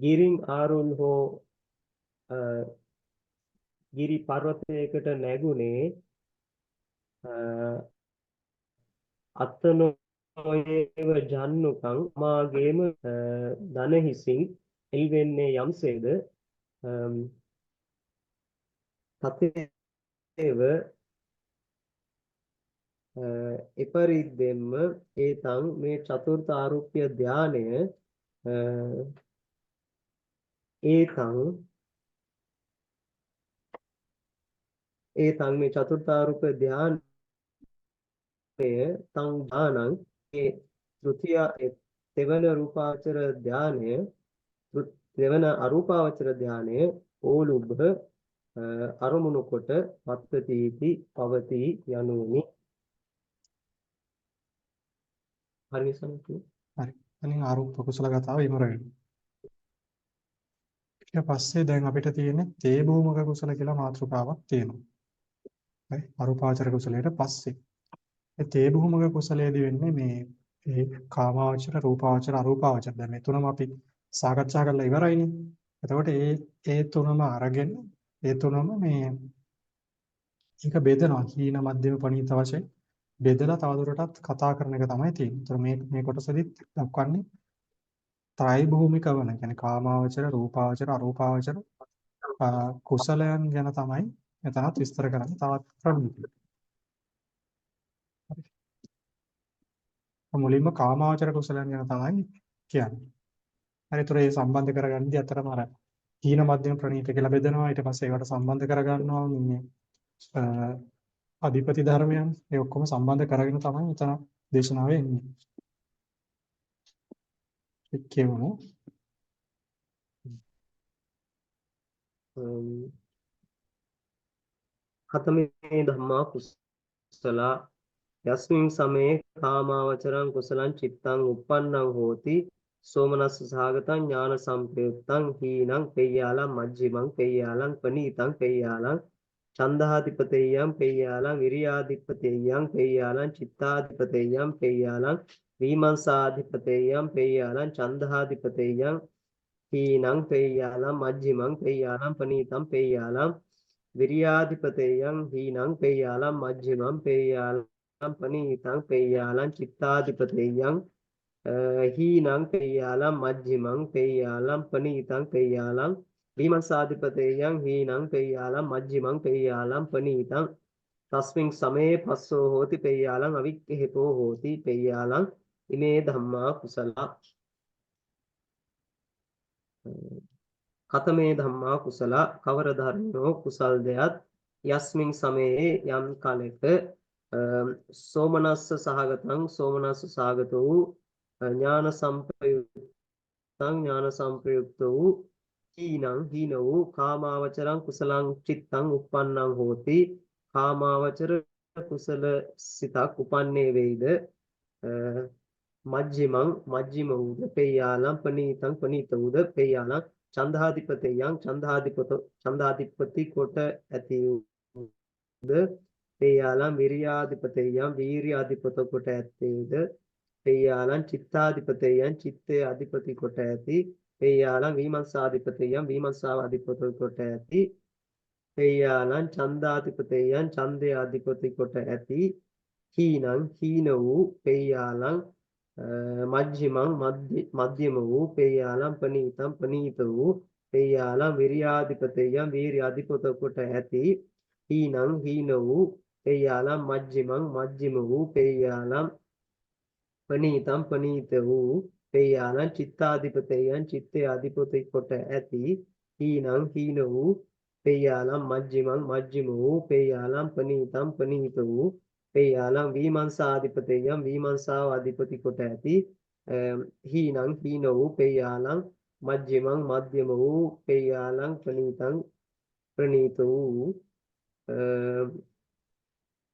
ගිරින් ආරුල් හෝ ගිරි පර්වතයකට නැගුණේ අත්තනෝයේව ජන්නුකං මාගේම දන හිසින් එල්වෙන්නේ යම්සේද තතේව එපරිද්දෙම්ම ඒතං මේ චතුර්ථ ආරුප්‍ය ධානය ඒතං මේ චතුර්ථ ආරුප්‍ය ධානය තං ඥානං ඒ තෘතිය තෙවන රූපාවචර ධානය තෙවන අරූපාවචර ධානය ඕලුබ්බ අරමුණු කොට පත්තතිති පවති යනුනි. හරි සමහරවිට හරි. එතනින් ආරූප කුසල ගතාව ඉවර වෙනවා. ඊට පස්සේ දැන් අපිට තියෙන්නේ තේ භූමක කුසල කියලා මාතෘකාවක් තියෙනවා. හරි. අරූපාවචර කුසලයට පස්සේ. ඒ තේ භූමක කුසලයේදී වෙන්නේ මේ ඒ කාමාවචර, රූපාවචර, අරූපාවචර. දැන් මේ තුනම අපි සාකච්ඡා කරලා ඉවරයිනේ. එතකොට ඒ තුනම අරගෙන ඒ තුනම මේ එක බෙදනවා. හීන මධ්‍යම පණීත වශයෙන් බෙදලා තවදුරටත් කතා කරන එක තමයි තියෙන්නේ. ඒතර මේ කොටසෙදිත් දක්වන්නේ ත්‍රයි භූමික වන කියන්නේ කාමාවචර, රූපාවචර, අරූපාවචර කුසලයන් ගැන තමයි මෙතනත් විස්තර කරන්නේ තවත් ක්‍රමයකින්. මුලින්ම කාමාවචර කුසලයන් ගැන තමයි කියන්නේ. හරි. ඒතර ඒ සම්බන්ධ කරගන්නදී අතරම අර හීන මධ්‍යම ප්‍රණීත කියලා බෙදනවා. ඊට පස්සේ ඒවට සම්බන්ධ කරගන්නවා මේ අධිපති ධර්මයන්. ඒ ඔක්කොම සම්බන්ධ කරගෙන තමයි මෙතන දේශනාවේ එන්නේ. කියමු. කතමේ ධම්මා කුසලා යස්මින් සමේ කාමාවචරං කුසලං චිත්තං uppannං හෝති සෝමනස්ස සහගතං ඥාන සම්ප්‍රයුක්තං හීනං පෙය්‍යාලං මජ්ජිමං පෙය්‍යාලං පනීතං පෙය්‍යාලං ඡන්දාධිපතේයං පෙය්‍යාලං විරියාධිපතේයං පෙය්‍යාලං චිත්තාධිපතේයං පෙය්‍යාලං විමර්ශාධිපතේයං පෙය්‍යාලං ඡන්දාධිපතේයං හීනං පෙය්‍යාලං මජ්ජිමං පෙය්‍යාලං පනීතං පෙය්‍යාලං විරියාධිපතේයං හීනං පෙය්‍යාලං මජ්ජිමං පෙය්‍යාලං පනීතං පෙය්‍යාලං චිත්තාධිපතේයං හීනං පෙය්‍යාලං මජ්ජිමං පෙය්‍යාලං පනීතං පෙය්‍යාලං විමර්ශාධිපතේයං හීනං පෙය්‍යාලං මජ්ජිමං පෙය්‍යාලං පනීතං තස්මින් සමේ පස්සෝ හෝති පෙය්‍යාලං අවික්ඛේපෝ හෝති පෙය්‍යාලං ඉමේ ධම්මා කුසලා කතමේ ධම්මා කුසලා කවර ධර්මෝ කුසල් දෙයත් යස්මින් සමයේ යම් කාලයක සෝමනස්ස සහගතං සෝමනස්ස සහගත වූ ඥාන සම්ප්‍රයුක්ත වූ හීන වූ කාමාවචරං කුසලං චිත්තං uppannං හෝති කාමාවචර කුසල සිතක් උපන්නේ වේද මජ්ජිමං මජ්ජිම වූද පේයාලම් පනීතං පනීත වූද පේයාලම් චන්දාධිපතයන් චන්දාධිපති කොට ඇති වූද පේයාලම් විරියාධිපතයන් වීර්යාධිපත කොට ඇත්තේද පේයාලම් චිත්තාධිපතයන් චිත්තේ අධිපති කොට ඇති පේයාලම් විමර්ශාධිපතයන් විමර්ශාව අධිපති කොට ඇති පේයාලම් චන්දාධිපතයන් ඡන්දේ අධිපති කොට ඇති හීනං හීන වූ පේයාලම් මජ්ජිමං මධ්‍යම වූ පේයාලම් පනීතං පනීත වූ පේයාලම් විරියාධිපතයන් වීර්යාධිපත කොට ඇති හීනං හීන වූ පේයාලම් මජ්ජිමං මධ්‍යම වූ පේයාලම් පනීතං පනීත වූ පේයාලම් චිත්තාධිපතයන් චිත්තේ අධිපති කොට ඇති හීනං හීන වූ පේයාලම් මජ්ජිමං මජ්ජිම වූ පේයාලම් පනීතං පනීත වූ පේයාලම් විමර්ශාධිපතයන් විමර්ශාව අධිපති කොට ඇති හීනං හීන වූ පේයාලම් මජ්ජිමං මධ්‍යම වූ පේයාලම් පනීතං ප්‍රනීත වූ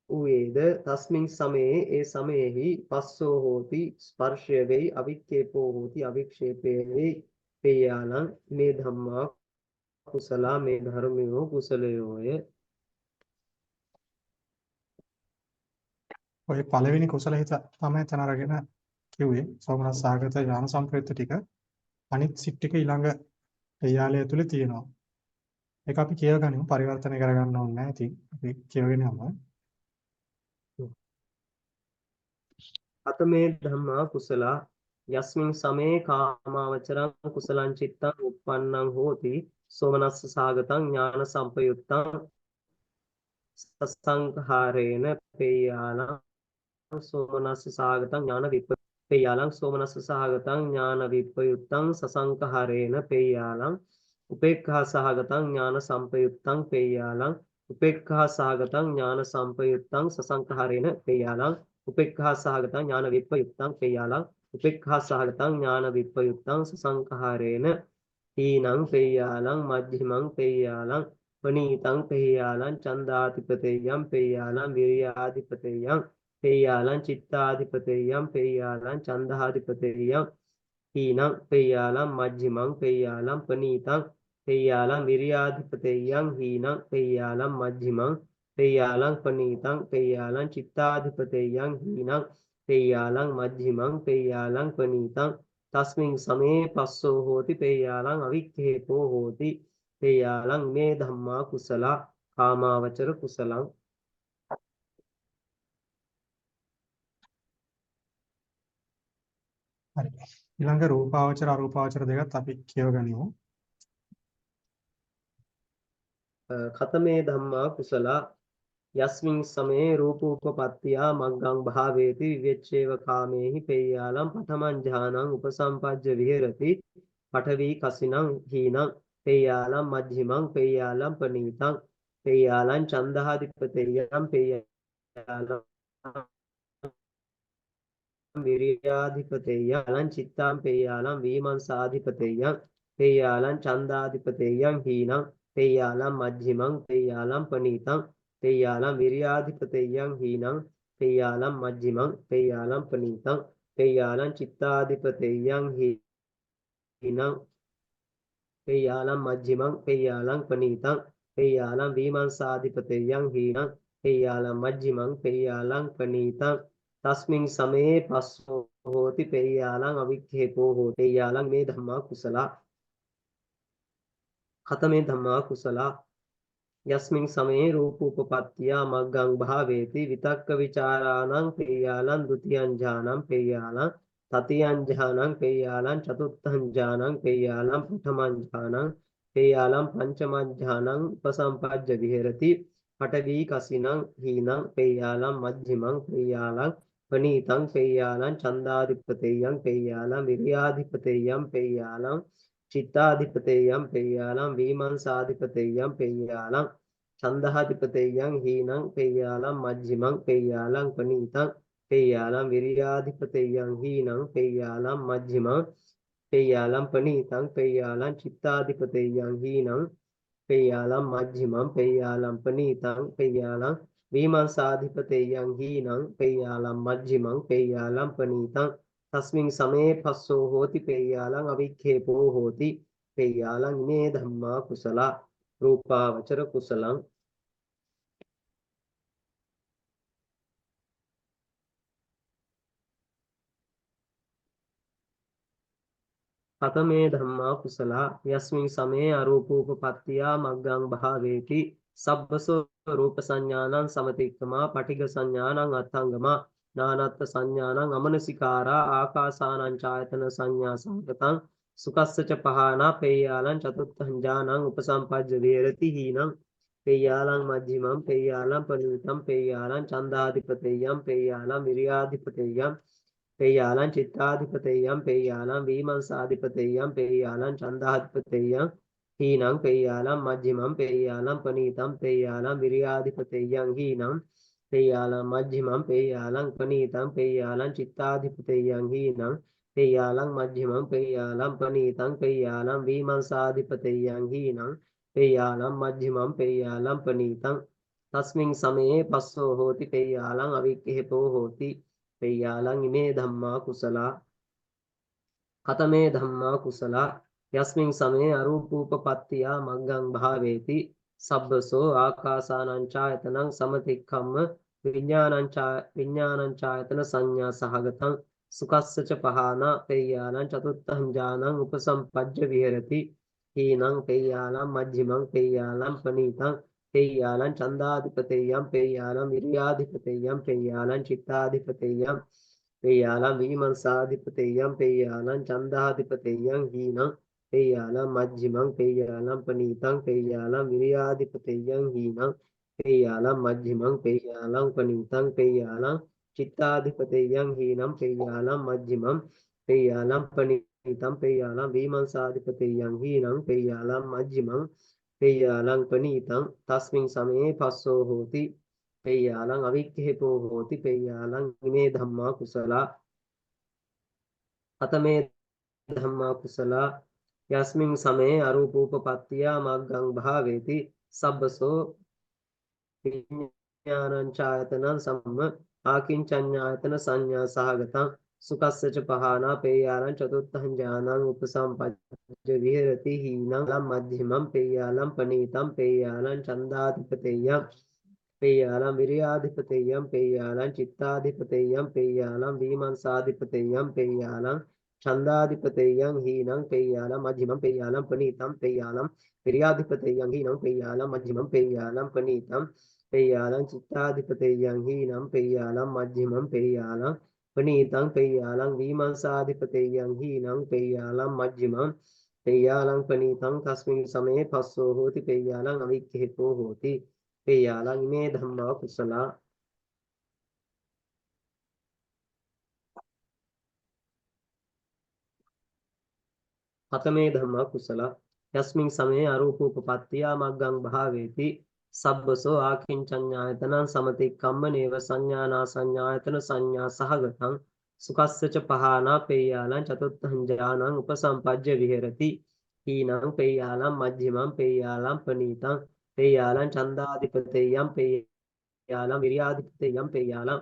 වේද තස්මින් සමයේ ඒ සමයෙහි පස්සෝ හෝති ස්පර්ශය වෙයි අවික්කේපෝ හෝති අවික්ෂේපේ වෙයි පේයාලම් මේ ධම්මා කුසලා මේ ධර්මයෝ කුසලයෝය ඔය පළවෙනි කුසල හිත තමයි එතන අරගෙන කිව්වේ සෝමනස් සාගත ඥාන සම්ප්‍රයුක්ත ටික අනිත් සිත් ටික ඊළඟ එයාලය ඇතුලේ තියෙනවා. ඒක අපි කියවගනිමු පරිවර්තනය කරගන්න ඕනේ නැහැ. ඉතින් අපි කියවගෙන යමු. අතමේ ධම්මා කුසලා යස්මින් සමේ කාමාවචරං කුසලං චිත්තං උප්පන්නං හෝති සෝමනස්ස සාගතං ඥාන සම්පයුත්තං සසංඛාරේන පේයාලං සෝමනස්ස සාගතං ඥාන පේයාලං සෝමනස්ස සහගතං ඥාන විප්පයුත්තං සසංඛාරේන පේයාලං උපේක්ඛා සහගතං ඥාන සම්පයුත්තං පේයාලං උපේක්ඛා සහගතං ඥාන සම්පයුත්තං සසංඛාරේන පේයාලං උපේක්ඛා සහගතං ඥාන විප්පයුත්තං පේයාලං උපේක්ඛා සහගතං ඥාන විප්පයුත්තං සසංඛාරේන හීනං පේයාලං මජ්ජිමං පේයාලං පනීතං පේයාලං චන්දාධිපතයං පේයාලං විරියාධිපතයං පේයාලං චිත්තාධිපතයං පේයාලං චන්දාධිපතයං හීනං පේයාලං මජ්ජිමං පේයාලං පනීතං පේයාලං විරියාධිපතයං හීනං පේයාලං මජ්ජිමං පේයාලං පනීතං පේයාලං චිත්තාධිපතයං හීනං පේයාලං මජ්ජිමං පේයාලං පනීතං තස්මින් සමේ පස්සෝ හෝති පේයාලං අවික්ඛේපෝ හෝති පේයාලං මේ ධම්මා කුසලා කාමාවචර කුසලං හරි. ඊළඟ රූපාවචර අරූපාවචර දෙකත් අපි කියවගනිමු. කතමේ ධම්මා කුසලා යස්මින් සමේ රූපෝපපත්තියා මග්ගං භාවේති විවෙච්ඡේව කාමේහි පේයාලං පඨමං ඥානං උපසම්පජ්ජ විහෙරති පඨවි කසිනං හීනං පේයාලං මජ්ජිමං පේයාලං පනීතං පේයාලං චන්දාධිපතයං පේයාලං විරියාධිපතයං චිත්තාං පේයාලං විමර්ශාධිපතයං පේයාලං චන්දාධිපතයං හීනං පේයාලං මජ්ජිමං පේයාලං පනීතං පේයාලං විරියාධිපතයං හීනං පේයාලං මජ්ජිමං පේයාලං පනීතං පේයාලං චිත්තාධිපතයං හීනං පේයාලං මජ්ජිමං පේයාලං පනීතං පේයාලං විමර්ශාධිපතයං හීනං පේයාලං මජ්ජිමං පේයාලං පනීතං තස්මින් සමේ පස්සෝ හෝති පේයාලං අවික්ඛේපෝ හෝති පේයාලං මේ ධම්මා කුසලා කතමේ ධම්මා කුසලා යස්මින් සමේ රූපෝපපත්තියා මග්ගං භාවේති විතක්ක විචාරාණං පේයාලං ဒ ුතියං ඥානං පේයාලං තතියං ඥානං පේයාලං චතුත්ථං ඥානං පේයාලං පඨමං ඥානං පේයාලං පංචමං ඥානං උපසම්පජ්ජ විහෙරති පඨවි කසිනං හීනං පේයාලං මජ්ජිමං පේයාලං පනීතං පේයාලං චන්දාධිපතයං පේයාලං විරියාධිපතයං පේයාලං චිත්තාධිපතයං පේයාලං විමර්ශාධිපතයං පේයාලං චන්දාධිපතයං හීනං පේයාලං මජ්ජිමං පේයාලං පනීතං පේයාලං විරියාධිපතයං හීනං පේයාලං මජ්ජිමං පේයාලං පනීතං පේයාලං චිත්තාධිපතයං හීනං පේයාලං මජ්ජිමං පේයාලං පනීතං පේයාලං විමංසාධිපතේයං හීනං පේයාලම් මජ්ජිමං පේයාලම් පනීතං තස්මින් සමේ පස්සෝ හෝති පේයාලං අවික්ඛේපෝ හෝති පේයාලං ඉමේ ධම්මා කුසල රූපාවචර කුසලං කතමේ ධම්මා කුසල යස්මින් සමේ අරූපෝපපත්තියා මග්ගං භාවේති සබ්බසෝ රූප සංඥානං සමතික්කමා පටිඝ සංඥානං අත්ථංගමා නානත්ත් සංඥානං අමනසිකාරා ආකාසානං ඡායතන සංඥා සංගතං සුකස්සච පහනා පේයාලං චතුත්ථං ඥානං උපසම්පජ්ජ වේරති හීනං පේයාලං මජ්ජිමං පේයාලං පනීතං පේයාලං ඡන්දාධිපතේයං පේයාලං විරියාධිපතේයං පේයාලං චිත්තාධිපතේයං පේයාලං විමංසාධිපතේයං පේයාලං ඡන්දාධිපතේයං හීනං පේයාලං මජ්ජිමං පේයාලං පනීතං පේයාලං විරියාධිපතේයං හීනං පේයාලං මජ්ජිමං පේයාලං පනීතං පේයාලං චිත්තාධිපතේයං හීනං පේයාලං මජ්ජිමං පේයාලං පනීතං පේයාලං විමංසාධිපතේයං හීනං පේයාලං මජ්ජිමං පේයාලං පනීතං තස්මින් සමයේ පස්සෝ හෝති පේයාලං අවික්ඛේපෝ හෝති පේයාලං ඉමේ ධම්මා කුසලා කතමේ ධම්මා කුසලා යස්මින් සමේ අරූපූපපත්තියා මග්ගං භාවේති සබ්බසෝ ආකාසානං ඡායතනං සමතික්ඛම්ම විඥානං ඡායතන සංඥා සහගතං සුකස්සච පහනා පේයාලං චතුත්ථං ඥානං උපසම්පජ්ජ විහෙරති හීනං පේයාලං මජ්ජිමං පේයාලං පනීතං පේයාලං ඡන්දාධිපතේයං පේයාලං විරියාධිපතේයං පේයාලං චිත්තාධිපතේයං පේයාලං විමංසාධිපතේයං පේයාලං ඡන්දාධිපතේයං හීනං පේයාලං මජ්ජිමං පේයාලං පනීතං පේයාලං විරියාධිපතේයං හීනං පේයාලං මජ්ජිමං පේයාලං පනීතං පේයාලං චිත්තාධිපතේයං හීනං පේයාලං මජ්ජිමං පේයාලං පනීතං පේයාලං විමංසාධිපතේයං හීනං පේයාලං මජ්ජිමං පේයාලං පනීතං තස්මින් සමයේ පස්සෝ හෝති පේයාලං අවික්ඛේපෝ හෝති පේයාලං ඉමේ ධම්මා කුසලා අතමේ ධම්මා කුසලා යස්මින් සමේ අරූපෝපපත්තියා මග්ගං භාවේති සබ්බසෝ විඥානං ඡායතනං සම්ම ආකින්චඤ්ඤායතන සංඥා සහගතං සුකස්සච පහනා පේයාලං චතුත්ථං ඥානං උපසම්පජ්ජ විහෙරති හීනං මජ්ජිමං පේයාලං පනීතං පේයාලං ඡන්දාධිපතේයං පේයාලං විරියාධිපතේයං පේයාලං චිත්තාධිපතේයං පේයාලං විමංසාධිපතේයං පේයාලං ඡන්දාධිපතේයං හීනං පේයාලං මජ්ජිමං පේයාලං පනීතං පේයාලං විරියාධිපතේයං හීනං පේයාලං මජ්ජිමං පේයාලං පනීතං පේයාලං චිත්තාධිපතේයං හීනං පේයාලං මජ්ජිමං පේයාලං පනීතං පේයාලං විමංසාධිපතේයං හීනං පේයාලං මජ්ජිමං පේයාලං පනීතං තස්මින් සමේ පස්සෝ හෝති පේයාලං අවික්ඛේපෝ හෝති පේයාලං ඉමේ ධම්මා කුසලා කතමේ ධම්මා කුසලා යස්මින් සමේ අරූපෝපපත්තියා මග්ගං භාවේති සබ්බසෝ ආකින්චඤ්ඤායතනං සමතික්කම්ම නේව සංඥානා සංඥායතන සංඥා සහගතං සුකස්සච පහනා පේයාලං චතුත්ථං ඥානං උපසම්පජ්ජ විහෙරති හීනං පේයාලං මජ්ජිමං පේයාලං පනීතං පේයාලං ඡන්දාධිපතේයං පේයාලං විරියාධිපතේයං පේයාලං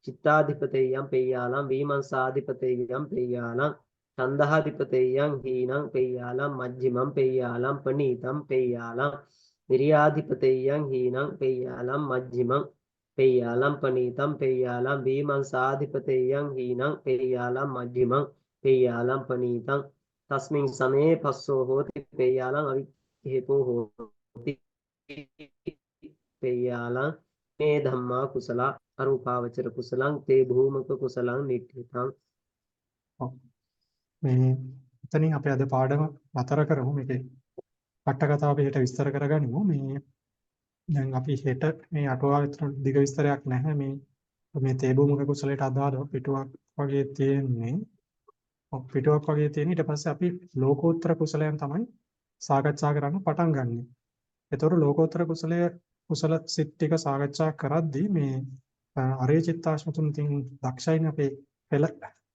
චිත්තාධිපතේයං පේයාලං විමංසාධිපතේයං පේයාලං ඡන්දාධිපතේයං හීනං පේයාලං මජ්ජිමං පේයාලං පනීතං පේයාලං විරියාධිපතේයං හීනං පේයාලං මජ්ජිමං පේයාලං පනීතං පේයාලං විමංසාධිපතේයං හීනං පේයාලං මජ්ජිමං පේයාලං පනීතං තස්මින් සමේ පස්සෝ හෝති පේයාලං අවික්ඛේපෝ හෝති පේයාලං මේ ධම්මා කුසල අරූපාවචර කුසලං තේ භූමක කුසලං නිට්ඨිතං. මේ එතනින් අපි අද පාඩම නතර කරමු. මේකේ අට කතාව අපි හෙට විස්තර කරගනිමු. මේ දැන් අපි හෙට මේ අටුවා විතර දිග විස්තරයක් නැහැ. මේ තේ භූමක කුසලයට අදාළව පිටුවක් වගේ තියෙන්නේ. පිටුවක් වගේ තියෙන ඊට පස්සේ අපි ලෝකෝත්තර කුසලයන් තමයි සාකච්ඡා කරන්න පටන් ගන්නෙ. ඒතකොට ලෝකෝත්තර කුසල සිත් ටික සාකච්ඡා කරද්දී මේ අරේ චිත්තාශ්ම තුන තින් දක්ෂයින් අපේ පෙළ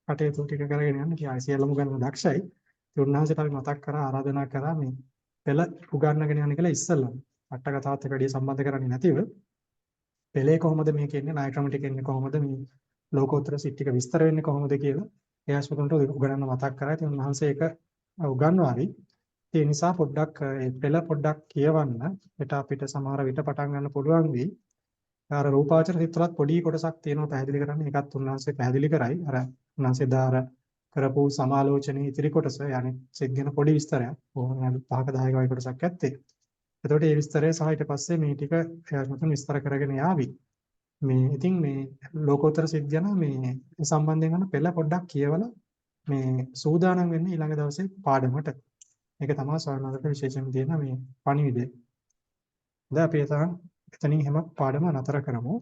කටයුතු ටික කරගෙන යන්න කියලා සියලුම ගන්න දක්ෂයි. ඒ උන්වහන්සේට අපි මතක් කරා ආරාධනා කරා මේ පෙළ උගන්වගෙන යන්න කියලා ඉස්සෙල්ලා අට කතාවත් එක්ක වැඩි සම්බන්ධ කරන්නේ නැතිව පෙළේ කොහොමද මේක එන්නේ ණය ක්‍රම ටික එන්නේ කොහොමද මේ ලෝකෝත්තර සිත් ටික විස්තර වෙන්නේ කොහොමද කියලා එයාස්පතුන්ට උගන්වන්න මතක් කරා. ඉතින් උන්වහන්සේ ඒක උගන්වාවි. ඒ නිසා පොඩ්ඩක් ඒ පෙළ පොඩ්ඩක් කියවන්න. ඒට අපිට සමහර විට පටන් ගන්න පුළුවන් වෙයි. අර රූපාවචර සිත් වලත් පොඩි කොටසක් තියෙනවා පැහැදිලි කරන්න. ඒකත් උන්වහන්සේ පැහැදිලි කරයි. අර උන්වහන්සේ දාර කරපු සමාලෝචනයේ ඉතිරි කොටස يعني සිත් ගැන පොඩි විස්තරයක්. ඕන 5ක 10ක වගේ කොටසක් ඇත්තේ. එතකොට මේ විස්තරය සහ ඊට පස්සේ මේ ටික එයාස්පතුන් විස්තර කරගෙන යාවි. මේ ඉතින් මේ ලෝකෝත්තර සිත් ගැන මේ සම්බන්ධයෙන් ගන්න පෙළ පොඩ්ඩක් කියවලා මේ සූදානම් වෙන්න ඊළඟ දවසේ පාඩමට. මේක තමයි ස්වර්ණවලට විශේෂයෙන් තියෙන මේ පණිවිඩය. දැන් අපි එතනින් හැම පාඩම නතර කරමු.